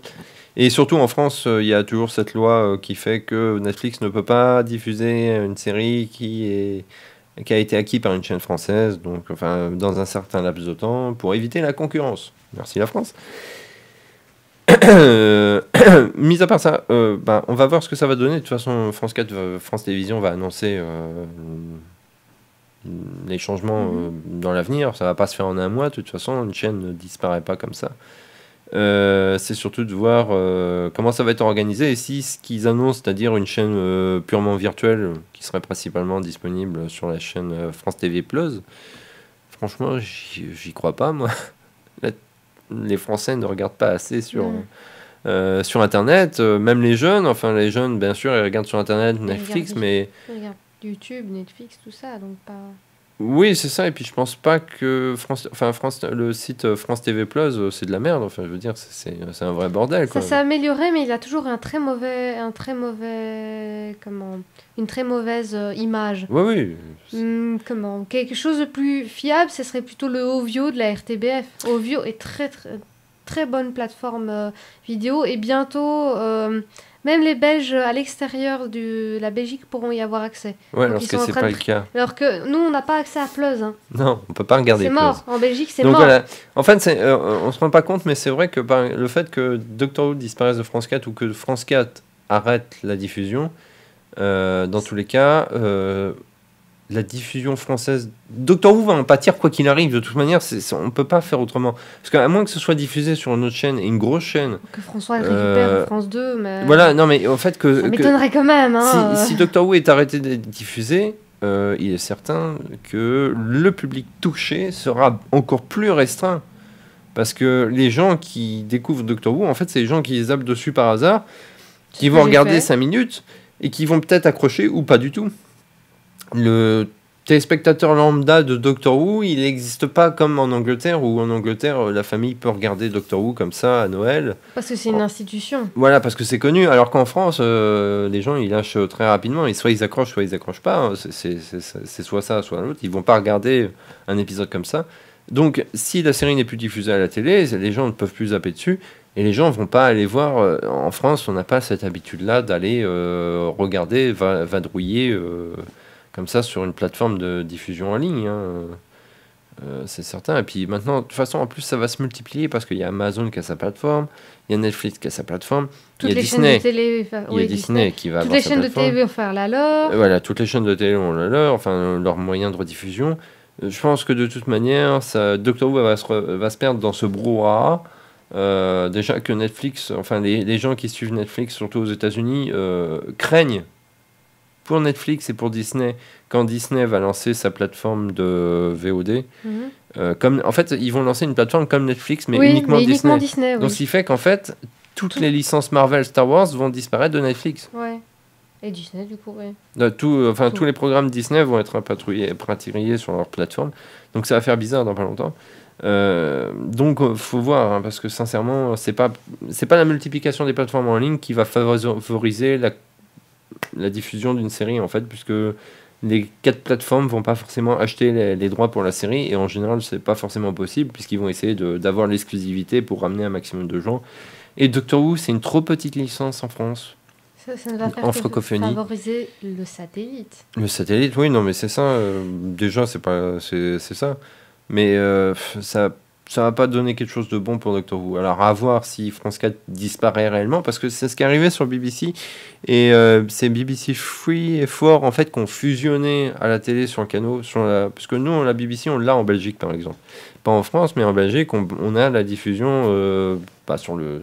A: Et surtout en France, il y a toujours cette loi qui fait que Netflix ne peut pas diffuser une série qui a été acquise par une chaîne française, donc enfin dans un certain laps de temps, pour éviter la concurrence. Merci la France. Mis à part ça, on va voir ce que ça va donner. De toute façon, France 4, France Télévisions va annoncer les changements dans l'avenir. Ça va pas se faire en un mois. De toute façon, une chaîne ne disparaît pas comme ça. C'est surtout de voir comment ça va être organisé et si ce qu'ils annoncent, c'est-à-dire une chaîne purement virtuelle qui serait principalement disponible sur la chaîne France TV Plus, franchement, j'y crois pas, moi. Les Français ne regardent pas assez sur Internet, même les jeunes, bien sûr, ils regardent sur Internet, Netflix, mais...
B: Ils regardent YouTube, Netflix, tout ça, donc pas...
A: Oui, c'est ça, et puis je pense pas que le site France TV Plus, c'est de la merde, enfin, je veux dire, c'est un vrai bordel, quoi.
B: Ça s'est amélioré, mais il a toujours une très mauvaise image.
A: Oui.
B: Quelque chose de plus fiable, ce serait plutôt le Ovio de la RTBF. Ovio est très, très, très bonne plateforme vidéo, et bientôt... même les Belges à l'extérieur de la Belgique pourront y avoir accès.
A: Ouais, alors que c'est pas le cas.
B: Alors que nous, on n'a pas accès à Plus. Hein.
A: Non, on peut pas regarder Plus.
B: C'est mort. En Belgique, c'est
A: donc
B: mort.
A: Voilà. En fait, on se rend pas compte, mais c'est vrai que le fait que Doctor Who disparaisse de France 4 ou que France 4 arrête la diffusion, dans tous les cas, la diffusion française... Doctor Who va en pâtir quoi qu'il arrive. De toute manière, on peut pas faire autrement. Parce qu'à moins que ce soit diffusé sur une autre chaîne, et une grosse chaîne...
B: Que François récupère France 2, mais...
A: Voilà, non, mais en fait que...
B: Ça m'étonnerait quand même, hein.
A: Si Doctor Who est arrêté d'être diffusé, il est certain que le public touché sera encore plus restreint. Parce que les gens qui découvrent Doctor Who, en fait, c'est les gens qui zappent dessus par hasard, qui vont regarder 5 minutes, et qui vont peut-être accrocher ou pas du tout. Le téléspectateur lambda de Doctor Who, il n'existe pas comme en Angleterre, où en Angleterre, la famille peut regarder Doctor Who comme ça à Noël.
B: Parce que c'est une institution.
A: Voilà, parce que c'est connu. Alors qu'en France, les gens, ils lâchent très rapidement. Et soit ils accrochent pas. C'est soit ça, soit l'autre. Ils vont pas regarder un épisode comme ça. Donc, si la série n'est plus diffusée à la télé, les gens ne peuvent plus zapper dessus. Et les gens vont pas aller voir. En France, on n'a pas cette habitude-là d'aller regarder, vadrouiller... comme ça sur une plateforme de diffusion en ligne, c'est certain. Et puis maintenant, de toute façon, en plus, ça va se multiplier parce qu'il y a Amazon qui a sa plateforme, il y a Netflix qui a sa plateforme, il y a Disney, Disney qui va avoir sa plateforme. Toutes les chaînes de télé
B: vont faire la leur.
A: Voilà, toutes les chaînes de télé ont la leur, enfin leurs moyens de rediffusion. Je pense que de toute manière, Doctor Who va se perdre dans ce brouhaha. Déjà que Netflix, enfin les gens qui suivent Netflix, surtout aux États-Unis, craignent pour Netflix et pour Disney, quand Disney va lancer sa plateforme de VOD, en fait, ils vont lancer une plateforme comme Netflix, mais uniquement Disney. Donc, ce qui fait qu'en fait, toutes les licences Marvel, Star Wars vont disparaître de Netflix.
B: Ouais. Et Disney, du coup, ouais.
A: Tous les programmes Disney vont être rapatriés sur leur plateforme. Donc, ça va faire bizarre dans pas longtemps. Donc, faut voir, parce que sincèrement, c'est pas la multiplication des plateformes en ligne qui va favoriser la diffusion d'une série, en fait, puisque les 4 plateformes vont pas forcément acheter les droits pour la série, et en général c'est pas forcément possible puisqu'ils vont essayer d'avoir l'exclusivité pour ramener un maximum de gens. Et Doctor Who, c'est une trop petite licence en France.
B: Ça ne va faire
A: en
B: que
A: francophonie.
B: Favoriser le satellite.
A: Le satellite, oui, non, mais c'est ça. Déjà, c'est ça. Mais ça ça va pas donner quelque chose de bon pour Doctor Who. Alors à voir si France 4 disparaît réellement, parce que c'est ce qui est arrivé sur BBC, et c'est BBC 3 et 4 en fait qui ont fusionné à la télé sur le canal, parce que nous la BBC on l'a en Belgique par exemple, pas en France mais en Belgique on a la diffusion pas sur le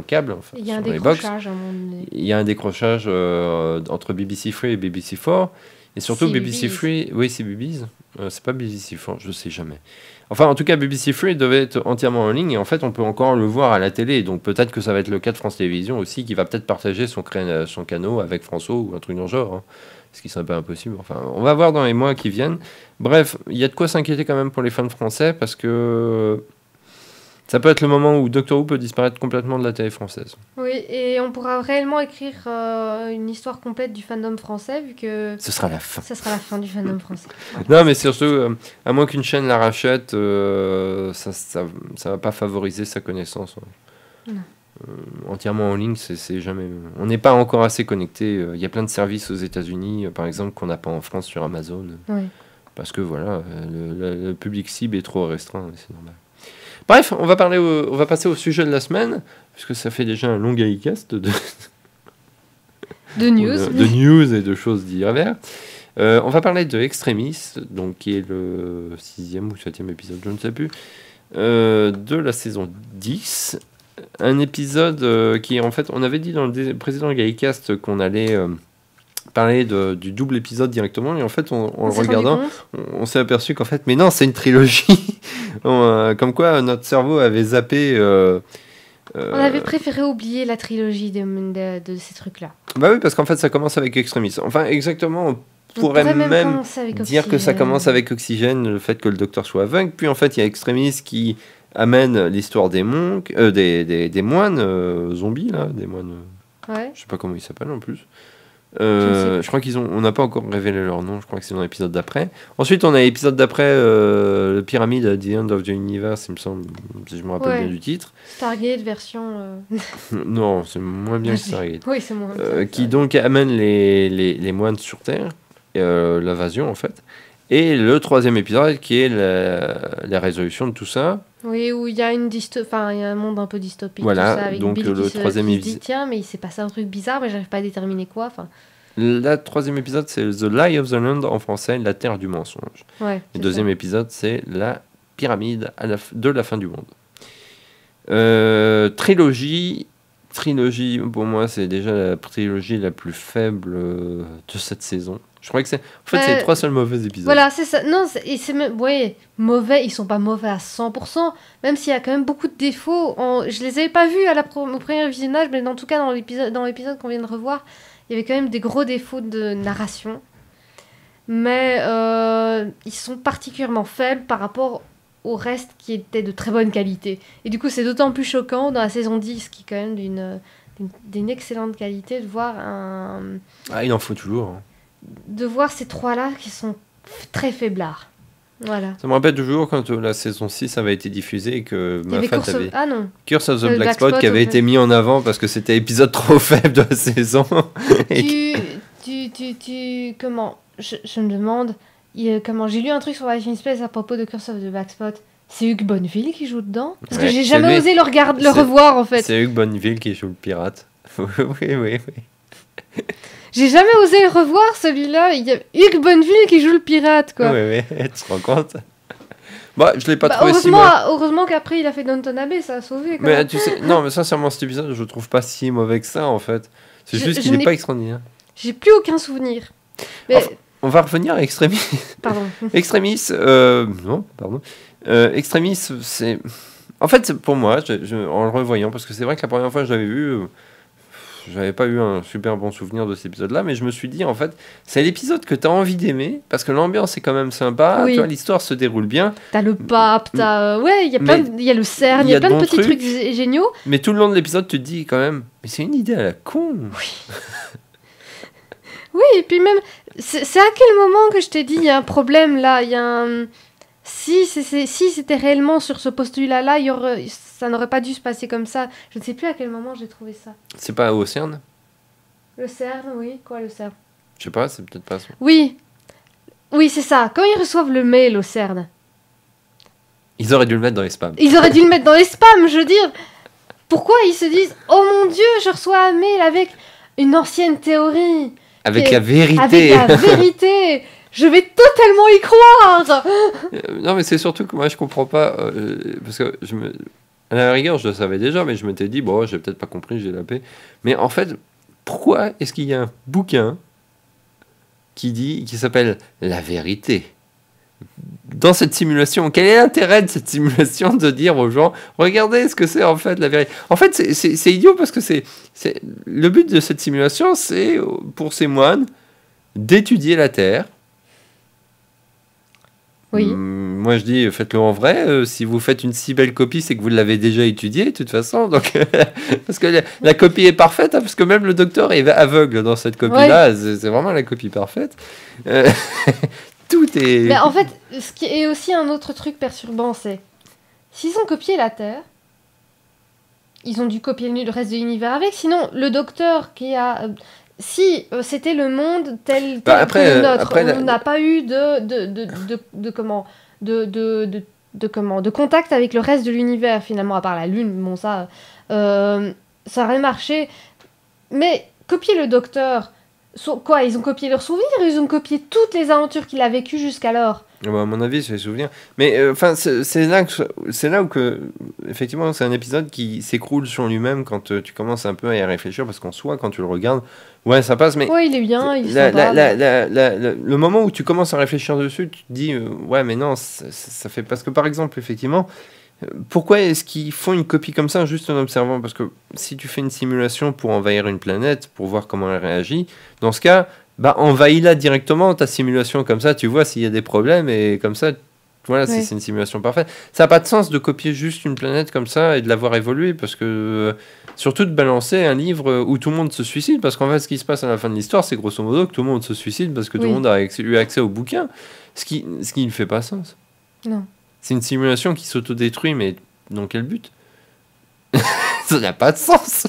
A: câble, enfin,
B: il y a un
A: sur les box.
B: décrochage à un moment donné.
A: Il y a un décrochage entre BBC 3 et BBC 4. Et surtout BBC 3, oui c'est BBC, c'est pas BBC 4, je sais jamais. Enfin en tout cas BBC 3 devait être entièrement en ligne et en fait on peut encore le voir à la télé. Donc peut-être que ça va être le cas de France Télévisions aussi qui va peut-être partager son canal avec François ou un truc dans le genre. Hein. Ce qui serait pas impossible. Enfin on va voir dans les mois qui viennent. Bref, il y a de quoi s'inquiéter quand même pour les fans français parce que... Ça peut être le moment où Doctor Who peut disparaître complètement de la télé française.
B: Oui, et on pourra réellement écrire une histoire complète du fandom français, vu que...
A: Ce sera la fin.
B: Ça sera la fin du fandom français. Voilà.
A: Non, mais surtout, à moins qu'une chaîne la rachète, ça va pas favoriser sa connaissance.
B: Non.
A: Entièrement en ligne, c'est jamais... On n'est pas encore assez connecté. Il y a plein de services aux États-Unis, par exemple, qu'on n'a pas en France sur Amazon.
B: Oui.
A: Parce que voilà, le public cible est trop restreint, c'est normal. Bref, on va passer au sujet de la semaine, puisque ça fait déjà un long gaïcast de news et de choses diverses. On va parler de Extremis, donc, qui est le 6e ou 7e épisode, je ne sais plus, de la saison 10. Un épisode qui, en fait, on avait dit dans le précédent gaïcast qu'on allait... parler du double épisode directement et en fait en le regardant on s'est aperçu qu'en fait mais non c'est une trilogie comme quoi notre cerveau avait zappé
B: on avait préféré oublier la trilogie de ces trucs là.
A: Bah oui parce qu'en fait ça commence avec Extremis, enfin exactement on pourrait même dire que ça commence avec Oxygène, le fait que le docteur soit aveugle, puis en fait il y a Extremis qui amène l'histoire des monks, des moines zombies là, des moines
B: ouais.
A: Je sais pas comment ils s'appellent en plus. Je crois on n'a pas encore révélé leur nom, je crois que c'est dans l'épisode d'après. Ensuite, on a l'épisode d'après, le Pyramide at the End of the Universe, il me semble, si je me rappelle bien du titre.
B: Stargate version.
A: Non, c'est moins bien que Stargate.
B: Oui, c'est moins bien.
A: Qui donc amène les moines sur Terre, l'invasion en fait. Et le troisième épisode qui est la résolution de tout ça.
B: Oui, où il y a un monde un peu dystopique.
A: Voilà,
B: tout ça, avec
A: donc
B: Bill
A: le troisième
B: épisode. Dit, tiens, mais il s'est passé un truc bizarre, mais j'arrive pas à déterminer quoi. Enfin.
A: Le troisième épisode, c'est The Lie of the Land en français, la terre du mensonge.
B: Ouais,
A: le deuxième épisode, c'est la pyramide de la fin du monde. Trilogie, pour moi, c'est déjà la trilogie la plus faible de cette saison. Je crois que c'est les trois seuls mauvais épisodes.
B: Voilà, c'est ça. Non, ouais, mauvais, ils sont pas mauvais à 100%, même s'il y a quand même beaucoup de défauts. Je les avais pas vus au premier visionnage, mais en tout cas, dans l'épisode qu'on vient de revoir, il y avait quand même des gros défauts de narration. Mais ils sont particulièrement faibles par rapport au reste qui était de très bonne qualité. Et du coup, c'est d'autant plus choquant dans la saison 10, qui est quand même d'une excellente qualité, de voir
A: Ah, il en faut toujours. Hein.
B: De voir ces trois-là qui sont très faiblards. Voilà.
A: Ça me rappelle toujours quand la saison 6 avait été diffusée et que ma femme avait Curse of the Black Spot qui avait été mis en avant parce que c'était l'épisode trop faible de la saison.
B: Comment je me demande, comment j'ai lu un truc sur Life in Space à propos de Curse of the Black Spot. C'est Hugh Bonneville qui joue dedans? Parce que j'ai jamais osé le revoir en fait.
A: C'est Hugh Bonneville qui joue le pirate. oui.
B: J'ai jamais osé le revoir celui-là. Il y a Hugh Bonneville qui joue le pirate quoi.
A: Oui, tu te rends compte? Bah, je l'ai pas trouvé si
B: mauvais. Heureusement qu'après il a fait Downton Abbey, ça a sauvé. Quoi.
A: Mais tu sais, non, mais sincèrement cet épisode, je le trouve pas si mauvais que ça en fait. C'est juste qu'il n'est pas extraordinaire.
B: J'ai plus aucun souvenir. Mais...
A: Enfin, on va revenir à Extremis.
B: Pardon.
A: Extremis, Extremis, c'est... En fait, pour moi, en le revoyant, parce que c'est vrai que la première fois que je l'avais vu, j'avais pas eu un super bon souvenir de cet épisode-là, mais je me suis dit, en fait, c'est l'épisode que tu as envie d'aimer, parce que l'ambiance est quand même sympa, tu vois, l'histoire se déroule bien.
B: T'as le pape, il y a le CERN, il y a plein de petits trucs géniaux.
A: Mais tout le long de l'épisode, tu te dis quand même, mais c'est une idée à la con.
B: Oui. Oui, et puis même, c'est à quel moment que je t'ai dit, il y a un problème là, il y a un... Si c'était réellement sur ce postulat-là, ça n'aurait pas dû se passer comme ça. Je ne sais plus à quel moment j'ai trouvé ça.
A: C'est pas au CERN?
B: Le CERN, oui. Quoi, le CERN?
A: Je sais pas, c'est peut-être pas ça.
B: Oui, c'est ça. Quand ils reçoivent le mail au CERN.
A: Ils auraient dû le mettre dans les spams.
B: Ils auraient dû le mettre dans les spams, je veux dire. Pourquoi ils se disent « Oh mon Dieu, je reçois un mail avec une ancienne théorie. »
A: Avec la vérité.
B: Avec la vérité. Je vais totalement y croire.
A: Non, mais c'est surtout que moi, je comprends pas. Parce que à la rigueur, je le savais déjà, mais je m'étais dit, bon, j'ai peut-être pas compris, j'ai la paix. Mais en fait, pourquoi est-ce qu'il y a un bouquin qui s'appelle La vérité dans cette simulation? Quel est l'intérêt de cette simulation de dire aux gens, regardez ce que c'est en fait la vérité? En fait, c'est idiot parce que le but de cette simulation, c'est pour ces moines d'étudier la Terre.
B: Oui.
A: Moi, je dis, faites-le en vrai. Si vous faites une si belle copie, c'est que vous l'avez déjà étudiée, de toute façon. Donc, parce que la copie est parfaite, hein, parce que même le docteur est aveugle dans cette copie-là. Ouais. C'est vraiment la copie parfaite. Tout est...
B: Mais en fait, ce qui est aussi un autre truc perturbant, c'est... S'ils ont copié la Terre, ils ont dû copier le reste de l'univers avec. Sinon, le docteur qui a... Si c'était le monde tel que le nôtre, on n'a pas eu de contact avec le reste de l'univers, finalement, à part la Lune, bon ça aurait marché. Mais copier le docteur, quoi, ils ont copié leurs souvenirs, ils ont copié toutes les aventures qu'il a vécues jusqu'alors.
A: À mon avis, c'est les souvenirs. Mais enfin, c'est là où effectivement, c'est un épisode qui s'écroule sur lui-même quand tu commences un peu à y réfléchir, parce qu'en soi, quand tu le regardes, ouais, ça passe. Mais
B: ouais, il est bien.
A: Le moment où tu commences à réfléchir dessus, tu te dis, ouais, mais non, ça fait parce que par exemple, effectivement, pourquoi est-ce qu'ils font une copie comme ça juste en observant? Parce que si tu fais une simulation pour envahir une planète, pour voir comment elle réagit, dans ce cas, bah, envahis-la directement, ta simulation, comme ça, tu vois s'il y a des problèmes, et comme ça, voilà, ouais. C'est une simulation parfaite. Ça n'a pas de sens de copier juste une planète comme ça et de la voir évoluer, parce que, surtout de balancer un livre où tout le monde se suicide, parce qu'en fait, ce qui se passe à la fin de l'histoire, c'est grosso modo que tout le monde se suicide parce que tout le monde a eu accès au bouquin, ce qui ne fait pas sens.
B: Non.
A: C'est une simulation qui s'autodétruit, mais dans quel but? Ça n'a pas de sens.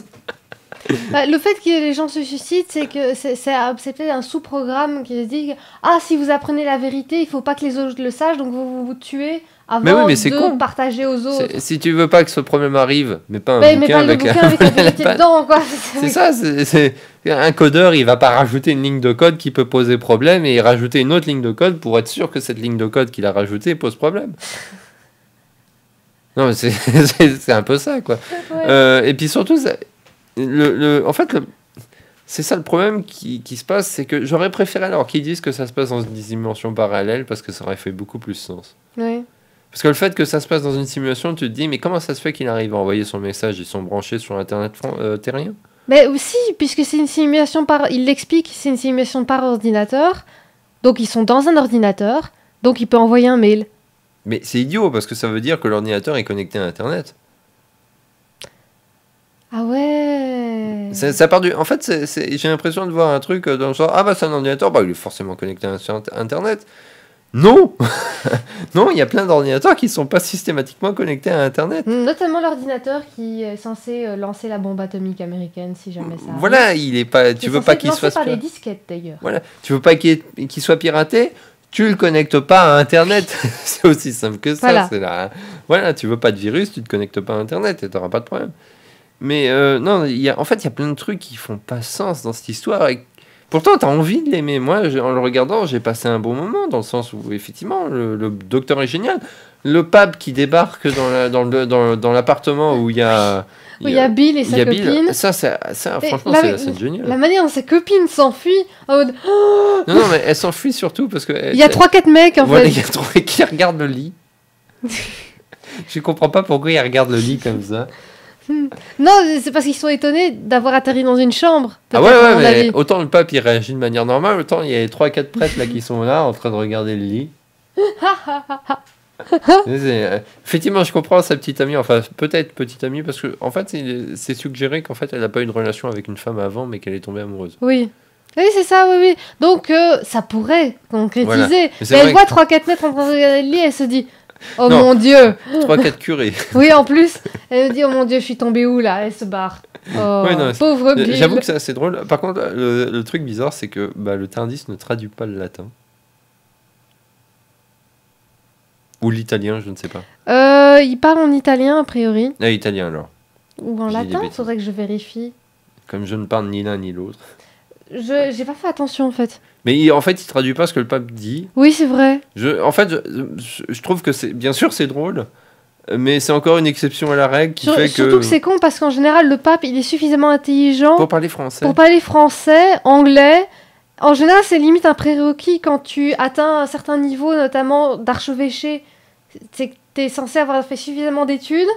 B: Bah, le fait que les gens se suicident, c'est que c'est peut-être un sous-programme qui se dit si vous apprenez la vérité, il ne faut pas que les autres le sachent, donc vous tuez avant de partager aux autres.
A: Si tu veux pas que ce problème arrive, mais pas un bouquin avec
B: la vérité dedans, quoi.
A: C'est ça, c'est un codeur, il va pas rajouter une ligne de code qui peut poser problème et rajouter une autre ligne de code pour être sûr que cette ligne de code qu'il a rajoutée pose problème. Non, mais c'est un peu ça, quoi. Ouais. Et puis surtout, en fait, c'est ça le problème qui se passe, c'est que j'aurais préféré alors qu'ils disent que ça se passe dans une dimension parallèle, parce que ça aurait fait beaucoup plus sens.
B: Oui.
A: Parce que le fait que ça se passe dans une simulation, tu te dis, mais comment ça se fait qu'il arrive à envoyer son message? Ils sont branchés sur Internet terrien?
B: Mais aussi, puisque c'est une simulation il l'explique, c'est une simulation par ordinateur, donc ils sont dans un ordinateur, donc il peut envoyer un mail.
A: Mais c'est idiot, parce que ça veut dire que l'ordinateur est connecté à Internet.
B: Ah ouais.
A: Ça part du... En fait, j'ai l'impression de voir un truc dans le genre, c'est un ordinateur, il est forcément connecté à Internet. Non. Non, il y a plein d'ordinateurs qui ne sont pas systématiquement connectés à Internet.
B: Notamment l'ordinateur qui est censé lancer la bombe atomique américaine, si jamais ça arrive.
A: Voilà, il est pas... Tu veux pas qu'il soit...
B: par les disquettes, d'ailleurs.
A: Voilà, tu veux pas qu'il soit piraté, tu le connectes pas à Internet. C'est aussi simple que ça. Voilà, tu veux pas de virus, tu te connectes pas à Internet et tu n'auras pas de problème. Mais non, en fait, il y a plein de trucs qui font pas sens dans cette histoire. Et pourtant, tu as envie de l'aimer. Moi, en le regardant, j'ai passé un bon moment, dans le sens où, effectivement, le docteur est génial. Le pape qui débarque dans l'appartement où il y a...
B: Il y a Bill et sa copine.
A: Ça franchement, c'est la scène géniale.
B: La manière dont sa copine s'enfuit en mode...
A: Non, mais elle s'enfuit surtout parce que...
B: Il y a 3-4 mecs, en fait.
A: Il y a 3 mecs qui regardent le lit. Je comprends pas pourquoi ils regardent le lit comme ça.
B: Non, c'est parce qu'ils sont étonnés d'avoir atterri dans une chambre.
A: Ah ouais, mais autant le pape il réagit de manière normale, autant il y a les 3-4 prêtres là qui sont là en train de regarder le lit. Effectivement, je comprends sa petite amie, enfin peut-être petite amie, parce que en fait c'est suggéré qu'en fait elle n'a pas eu de relation avec une femme avant, mais qu'elle est tombée amoureuse.
B: Oui, c'est ça, oui. Donc ça pourrait concrétiser. Voilà. Mais elle voit 3-4 mecs en train de regarder le lit et elle se dit... Oh non, mon Dieu.
A: 3-4 curés.
B: Oui, en plus, elle me dit, oh mon Dieu, je suis tombée où là? Elle se barre. Oh, ouais, non, pauvre Bill.
A: J'avoue que c'est assez drôle. Par contre, le truc bizarre, c'est que le Tardis ne traduit pas le latin. Ou l'italien, je ne sais pas.
B: Il parle en italien, a priori.
A: Ah, italien alors.
B: Ou en
A: J'ai des
B: latin,
A: bêtises.
B: faudrait que je vérifie.
A: Comme je ne parle ni l'un ni l'autre.
B: J'ai pas fait attention, en fait.
A: Mais en fait, il traduit pas ce que le pape dit.
B: Oui, c'est vrai.
A: Je trouve que c'est... Bien sûr, c'est drôle, mais c'est encore une exception à la règle qui fait que...
B: Surtout que c'est con, parce qu'en général, le pape, il est suffisamment intelligent
A: Pour parler français.
B: pour parler français, anglais. En général, c'est limite un prérequis quand tu atteins un certain niveau, notamment d'archevêché. C'est que tu es censé avoir fait suffisamment d'études.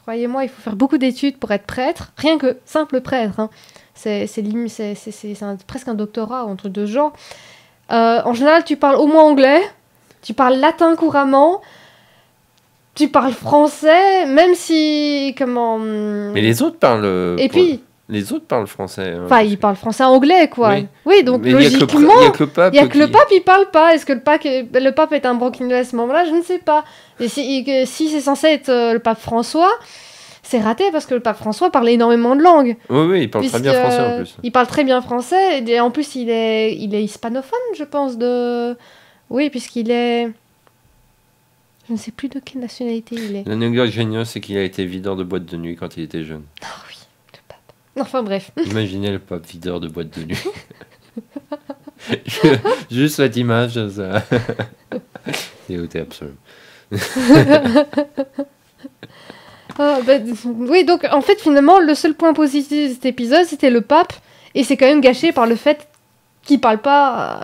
B: Croyez-moi, il faut faire beaucoup d'études pour être prêtre. Rien que simple prêtre. Hein. C'est presque un doctorat entre deux genres. En général, tu parles au moins anglais. Tu parles latin couramment. Tu parles français, même si... Comment...
A: Mais les autres parlent...
B: Et puis...
A: Les autres parlent français.
B: Enfin, ils parlent français-anglais, quoi.
A: Oui.
B: Oui, donc
A: mais
B: logiquement...
A: Il n'y a que le pape.
B: Le pape, il parle pas. Est-ce que le pape est un broquinois à ce moment-là? Je ne sais pas. Et si c'est censé être le pape François, c'est raté parce que le pape François parle énormément de langues.
A: Oui, il parle très bien français en plus.
B: Il parle très bien français. Et en plus, il est hispanophone, je pense. Oui, puisqu'il est... Je ne sais plus de quelle nationalité il est.
A: L'anecdote géniale, c'est qu'il a été videur de boîte de nuit quand il était jeune.
B: Ah oui, le pape. Enfin bref.
A: Imaginez le pape videur de boîte de nuit. Juste cette image, ça... c'est ôté absolument.
B: Oui, donc en fait, finalement, le seul point positif de cet épisode, c'était le pape. Et c'est quand même gâché par le fait qu'il parle pas.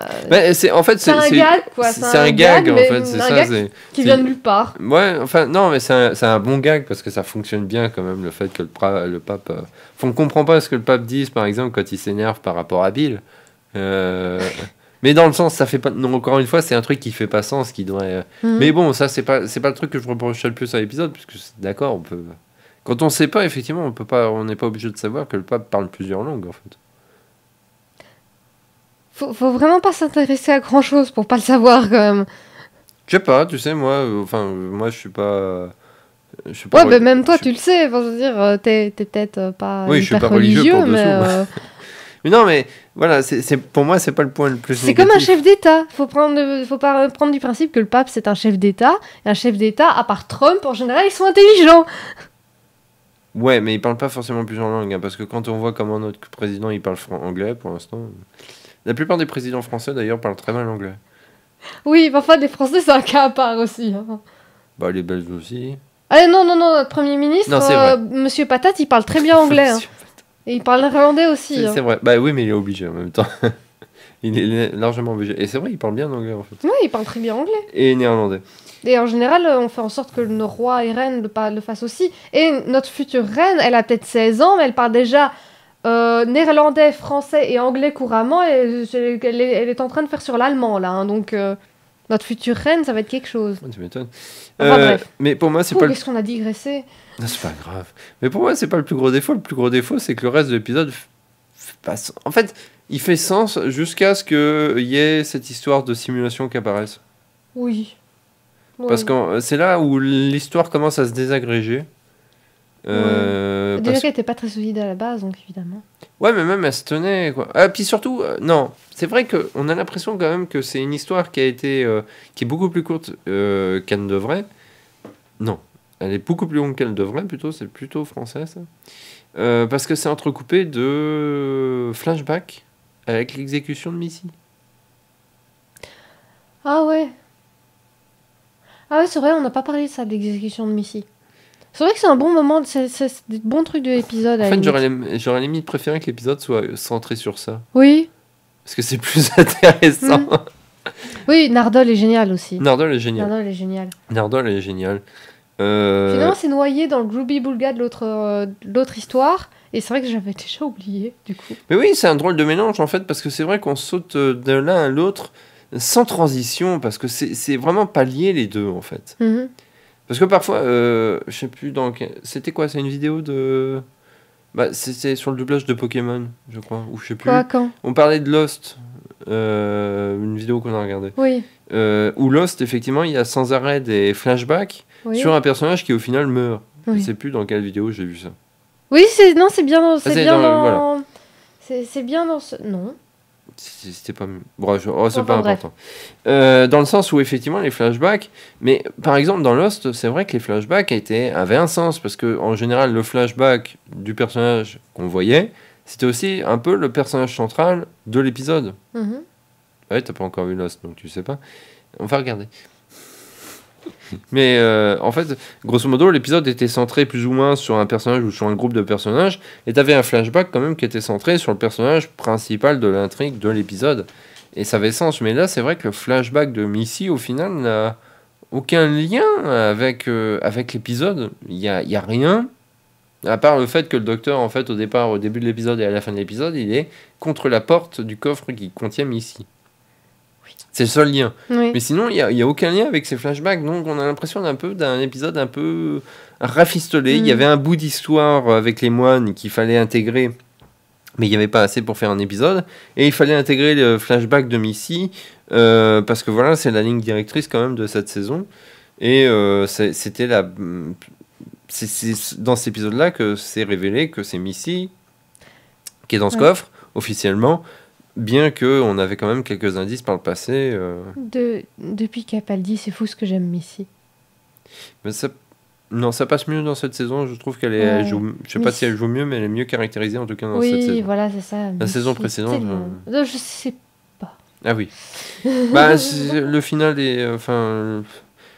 A: C'est
B: un gag, quoi.
A: C'est un gag, en fait. C'est ça.
B: Qui vient de nulle part.
A: Ouais, enfin, non, mais c'est un bon gag parce que ça fonctionne bien quand même, le fait que le pape. On ne comprend pas ce que le pape dit, par exemple, quand il s'énerve par rapport à Bill. Mais dans le sens, ça fait pas. Non, encore une fois, c'est un truc qui fait pas sens, qui devrait. Mais bon, ça, c'est pas le truc que je reprocherais le plus à l'épisode, puisque d'accord, on peut. Quand on sait pas, effectivement, on n'est pas obligé de savoir que le pape parle plusieurs langues, en fait.
B: Faut vraiment pas s'intéresser à grand chose pour pas le savoir quand même.
A: Je sais pas, tu sais, moi, moi je suis pas.
B: Ouais, mais même toi, tu le sais. Enfin, je veux dire, t'es peut-être pas
A: oui,
B: hyper
A: je suis pas religieux pour
B: mais.
A: Mais non, mais voilà, pour moi, c'est pas le point le plus
B: C'est
A: négatif.
B: comme un chef d'État. Faut pas prendre du principe que le pape c'est un chef d'État. Et un chef d'État, à part Trump, en général, ils sont intelligents.
A: Ouais, mais il parle pas forcément plusieurs langues, hein, parce que quand on voit comment notre président il parle anglais pour l'instant. La plupart des présidents français d'ailleurs parlent très mal anglais.
B: Oui, parfois des Français c'est un cas à part aussi. Hein.
A: Bah les Belges aussi.
B: Ah non, notre Premier ministre, Monsieur Patate, il parle très bien anglais. Hein. Et il parle néerlandais aussi.
A: C'est vrai. Bah oui, mais il est obligé en même temps. Il est largement obligé. Et c'est vrai, il parle bien anglais en fait.
B: Oui, il parle très bien anglais.
A: Et néerlandais.
B: Et en général, on fait en sorte que nos rois et reines le fassent aussi. Et notre future reine, elle a peut-être 16 ans, mais elle parle déjà néerlandais, français et anglais couramment. Et elle est en train de faire sur l'allemand là. Hein, donc notre future reine, ça va être quelque chose.
A: Tu m'étonnes.
B: Enfin bref.
A: Mais pour moi, c'est pas.
B: Qu'est-ce qu'on a digressé?
A: Non, c'est pas grave. Mais pour moi, c'est pas le plus gros défaut. Le plus gros défaut, c'est que le reste de l'épisode passe. En fait, il fait sens jusqu'à ce qu'il y ait cette histoire de simulation qui apparaisse.
B: Oui.
A: Parce que c'est là où l'histoire commence à se désagréger.
B: Déjà qu'elle était pas très solide à la base, donc évidemment.
A: Ouais, mais même elle se tenait, quoi. Ah, puis surtout, non, c'est vrai qu'on a l'impression quand même que c'est une histoire qui a été, qui est beaucoup plus courte qu'elle ne devrait. Non, elle est beaucoup plus longue qu'elle ne devrait, plutôt, c'est plutôt français, ça. Parce que c'est entrecoupé de flashbacks avec l'exécution de Missy.
B: Ah ouais. Ah ouais, c'est vrai, on n'a pas parlé de ça, de l'exécution de Missy. C'est vrai que c'est un bon moment, c'est des bons trucs de l'épisode.
A: En fait, j'aurais limite préféré que l'épisode soit centré sur ça.
B: Oui.
A: Parce que c'est plus intéressant.
B: Oui, Nardole est génial aussi.
A: Nardole est génial.
B: Nardole est génial.
A: Finalement,
B: c'est noyé dans le Groovy Boulga de l'autre histoire. Et c'est vrai que j'avais déjà oublié, du coup.
A: Mais oui, c'est un drôle de mélange, en fait, parce que c'est vrai qu'on saute de l'un à l'autre sans transition, parce que c'est vraiment pas lié les deux, en fait.
B: Mm-hmm.
A: Parce que parfois, je sais plus dans c'était quoi, c'est une vidéo de... Bah, c'était sur le doublage de Pokémon, je crois, ou je sais plus.
B: Quoi, quand?
A: On parlait de Lost, une vidéo qu'on a regardée.
B: Oui.
A: Où Lost, effectivement, il y a sans arrêt des flashbacks sur un personnage qui au final meurt.
B: Oui.
A: Je sais plus dans quelle vidéo j'ai vu ça.
B: Oui, c'est bien dans...
A: Voilà.
B: C'est bien dans ce... Non.
A: C'était pas... Bon, c'est pas
B: Enfin,
A: important. Dans le sens où, effectivement, les flashbacks... Mais, par exemple, dans Lost, c'est vrai que les flashbacks avaient un sens, parce que en général, le flashback du personnage qu'on voyait, c'était aussi un peu le personnage central de l'épisode.
B: Mhm.
A: Ouais, t'as pas encore vu Lost, donc tu sais pas. On va regarder. Mais en fait, grosso modo, l'épisode était centré plus ou moins sur un personnage ou sur un groupe de personnages, et t'avais un flashback quand même qui était centré sur le personnage principal de l'intrigue de l'épisode. Et ça avait sens. Mais là, c'est vrai que le flashback de Missy, au final, n'a aucun lien avec l'épisode. Il y a rien, à part le fait que le docteur, en fait, au début de l'épisode et à la fin de l'épisode, il est contre la porte du coffre qui contient Missy. C'est le seul lien.
B: Oui.
A: Mais sinon, il y a aucun lien avec ces flashbacks. Donc, on a l'impression d'un épisode un peu rafistolé. Il y avait un bout d'histoire avec les moines qu'il fallait intégrer, mais il n'y avait pas assez pour faire un épisode. Et il fallait intégrer le flashback de Missy, parce que voilà, c'est la ligne directrice quand même de cette saison. Et c'était c'est dans cet épisode-là que c'est révélé que c'est Missy qui est dans ce coffre, officiellement. Bien qu'on avait quand même quelques indices par le passé.
B: Depuis Capaldi, c'est fou ce que j'aime Missy.
A: Mais ça passe mieux dans cette saison. Je trouve elle joue. Je sais pas si elle joue mieux, mais elle est mieux caractérisée en tout cas dans cette saison.
B: Oui, voilà, c'est ça.
A: La saison précédente.
B: Non, je sais pas.
A: Ah oui. Bah, le final est. En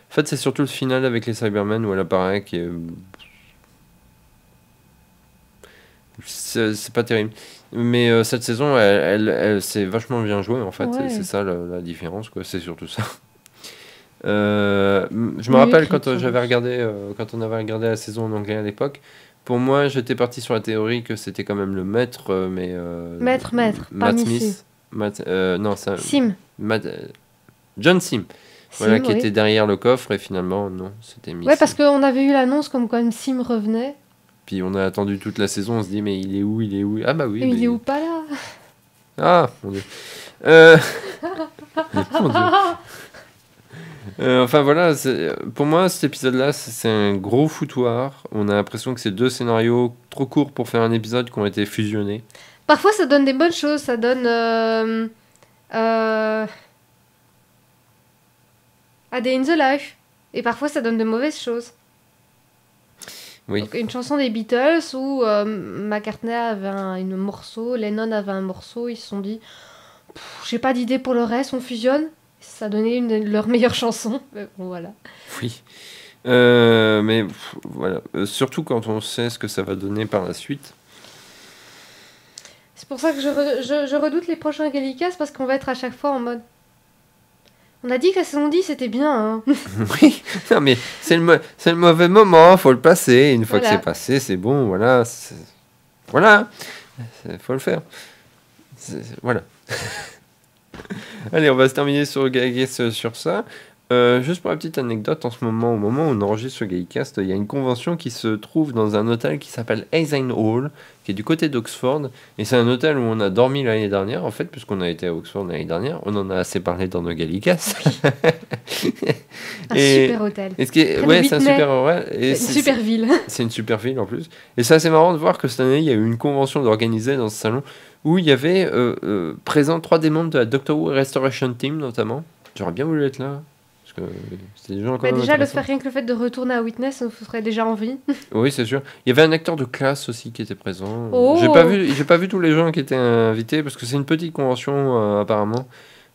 A: fait, c'est surtout le final avec les Cybermen où elle apparaît qui est. C'est pas terrible. Mais cette saison, elle s'est vachement bien jouée en fait.
B: Ouais.
A: C'est ça la différence, quoi. C'est surtout ça. Je me rappelle quand on avait regardé la saison en anglais à l'époque. Pour moi, j'étais parti sur la théorie que c'était quand même le maître, mais
B: Maître,
A: Matt
B: Smith.
A: Non, ça.
B: Sim.
A: John Sim. Voilà,
B: Sim,
A: qui était derrière le coffre et finalement non, c'était Missy.
B: Ouais, parce qu'on avait eu l'annonce comme quoi Sim revenait.
A: Puis on a attendu toute la saison, on se dit mais il est où? Ah bah oui.
B: Et il est où pas là?
A: Ah mon dieu. Mon dieu. Enfin voilà, pour moi cet épisode-là, c'est un gros foutoir. On a l'impression que c'est deux scénarios trop courts pour faire un épisode qui ont été fusionnés.
B: Parfois ça donne des bonnes choses, ça donne A Day in the Life. Et parfois ça donne de mauvaises choses.
A: Oui.
B: Donc, une chanson des Beatles où McCartney avait un morceau, Lennon avait un morceau, ils se sont dit j'ai pas d'idée pour le reste, on fusionne. Ça a donné une de leurs meilleures chansons. Bon, voilà.
A: Oui. Mais voilà. Surtout quand on sait ce que ça va donner par la suite.
B: C'est pour ça que je redoute les prochains Gallicas parce qu'on va être à chaque fois en mode. On a dit que la saison 10 c'était bien. Hein.
A: Oui, non, mais c'est le mauvais moment, faut le passer. Une fois que c'est passé, c'est bon, voilà. Voilà, faut le faire. Voilà. Allez, on va se terminer sur Gaïcast sur ça. Juste pour la petite anecdote, au moment où on enregistre ce Gaïcast, il y a une convention qui se trouve dans un hôtel qui s'appelle Eysine Hall, qui est du côté d'Oxford. Et c'est un hôtel où on a dormi l'année dernière, en fait, puisqu'on a été à Oxford l'année dernière. On en a assez parlé dans nos Gallicasts.
B: Super hôtel.
A: Ouais, c'est un super hôtel.
B: C'est une super ville.
A: C'est une super ville en plus. Et c'est assez marrant de voir que cette année, il y a eu une convention organisée dans ce salon où il y avait présent 3 des membres de la Doctor Who Restoration Team, notamment. J'aurais bien voulu être là. Parce que c'était des gens quand même
B: déjà, rien que le fait de retourner à Witness, ça vous ferait déjà envie.
A: Oui, c'est sûr. Il y avait un acteur de classe aussi qui était présent.
B: Oh.
A: J'ai pas vu tous les gens qui étaient invités parce que c'est une petite convention apparemment.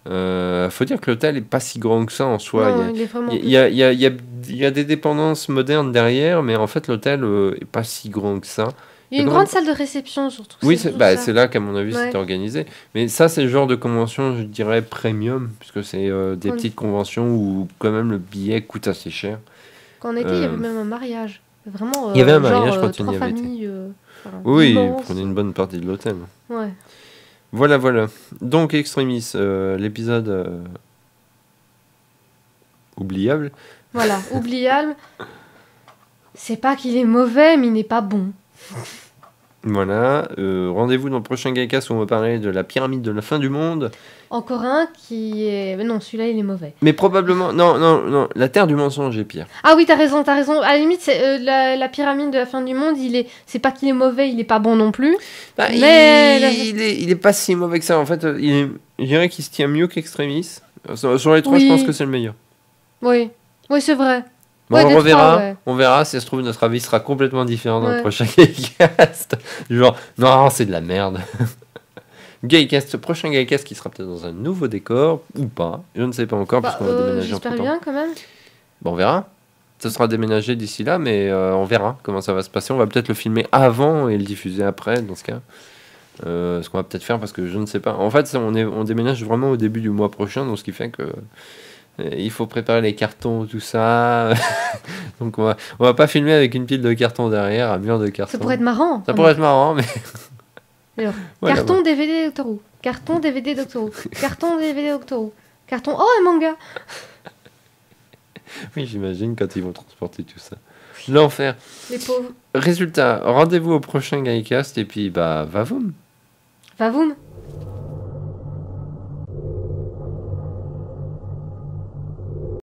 A: Faut dire que l'hôtel est pas si grand que ça en soi.
B: Non, il
A: y a des dépendances modernes derrière, mais en fait l'hôtel est pas si grand que ça.
B: Il y a une grande salle de réception surtout.
A: Oui, c'est là qu'à mon avis c'était organisé. Mais ça, c'est le genre de convention, je dirais, premium, puisque c'est des petites conventions où quand même le billet coûte assez cher.
B: Quand on était, il y avait même un mariage. Vraiment,
A: il y avait un mariage quand
B: on y avait été.
A: Oui, il prenait une bonne partie de l'hôtel.
B: Ouais.
A: Voilà. Donc, Extremis, l'épisode oubliable.
B: Voilà, oubliable. C'est pas qu'il est mauvais, mais il n'est pas bon.
A: Voilà. Rendez-vous dans le prochain Gaïcast où on va parler de la pyramide de la fin du monde.
B: Encore un qui est... Mais non, celui-là, il est mauvais.
A: Mais probablement... Non. La Terre du mensonge est pire.
B: Ah oui, t'as raison. À la limite, c'est, la pyramide de la fin du monde, c'est pas qu'il est mauvais, il est pas bon non plus.
A: Bah,
B: mais...
A: il est pas si mauvais que ça. En fait, je dirais qu'il se tient mieux qu'Extremis. Sur les trois, je pense que c'est le meilleur.
B: Oui, c'est vrai.
A: Bon,
B: Ouais,
A: on verra. Si ça se trouve, notre avis sera complètement différent dans le prochain Gaïcast. Genre, non, c'est de la merde. Prochain Gaïcast qui sera peut-être dans un nouveau décor ou pas. Je ne sais pas encore parce qu'on va déménager entre temps.
B: J'espère bien quand même.
A: Bon, on verra. Ça sera déménagé d'ici là, mais on verra comment ça va se passer. On va peut-être le filmer avant et le diffuser après, dans ce cas. Ce qu'on va peut-être faire parce que je ne sais pas. En fait, on déménage vraiment au début du mois prochain, donc ce qui fait que il faut préparer les cartons, tout ça. Donc on va pas filmer avec une pile de cartons derrière, un mur de cartons.
B: Ça pourrait être marrant.
A: Ça pourrait être marrant, mais...
B: Alors, voilà, carton DVD Doctor Who. Carton DVD Doctor Who. Carton DVD Doctor Who. Carton... Oh, un manga.
A: Oui, j'imagine quand ils vont transporter tout ça. L'enfer.
B: Les pauvres.
A: Résultat, rendez-vous au prochain Gaïcast et puis, bah, va-voum.
B: Va-voum.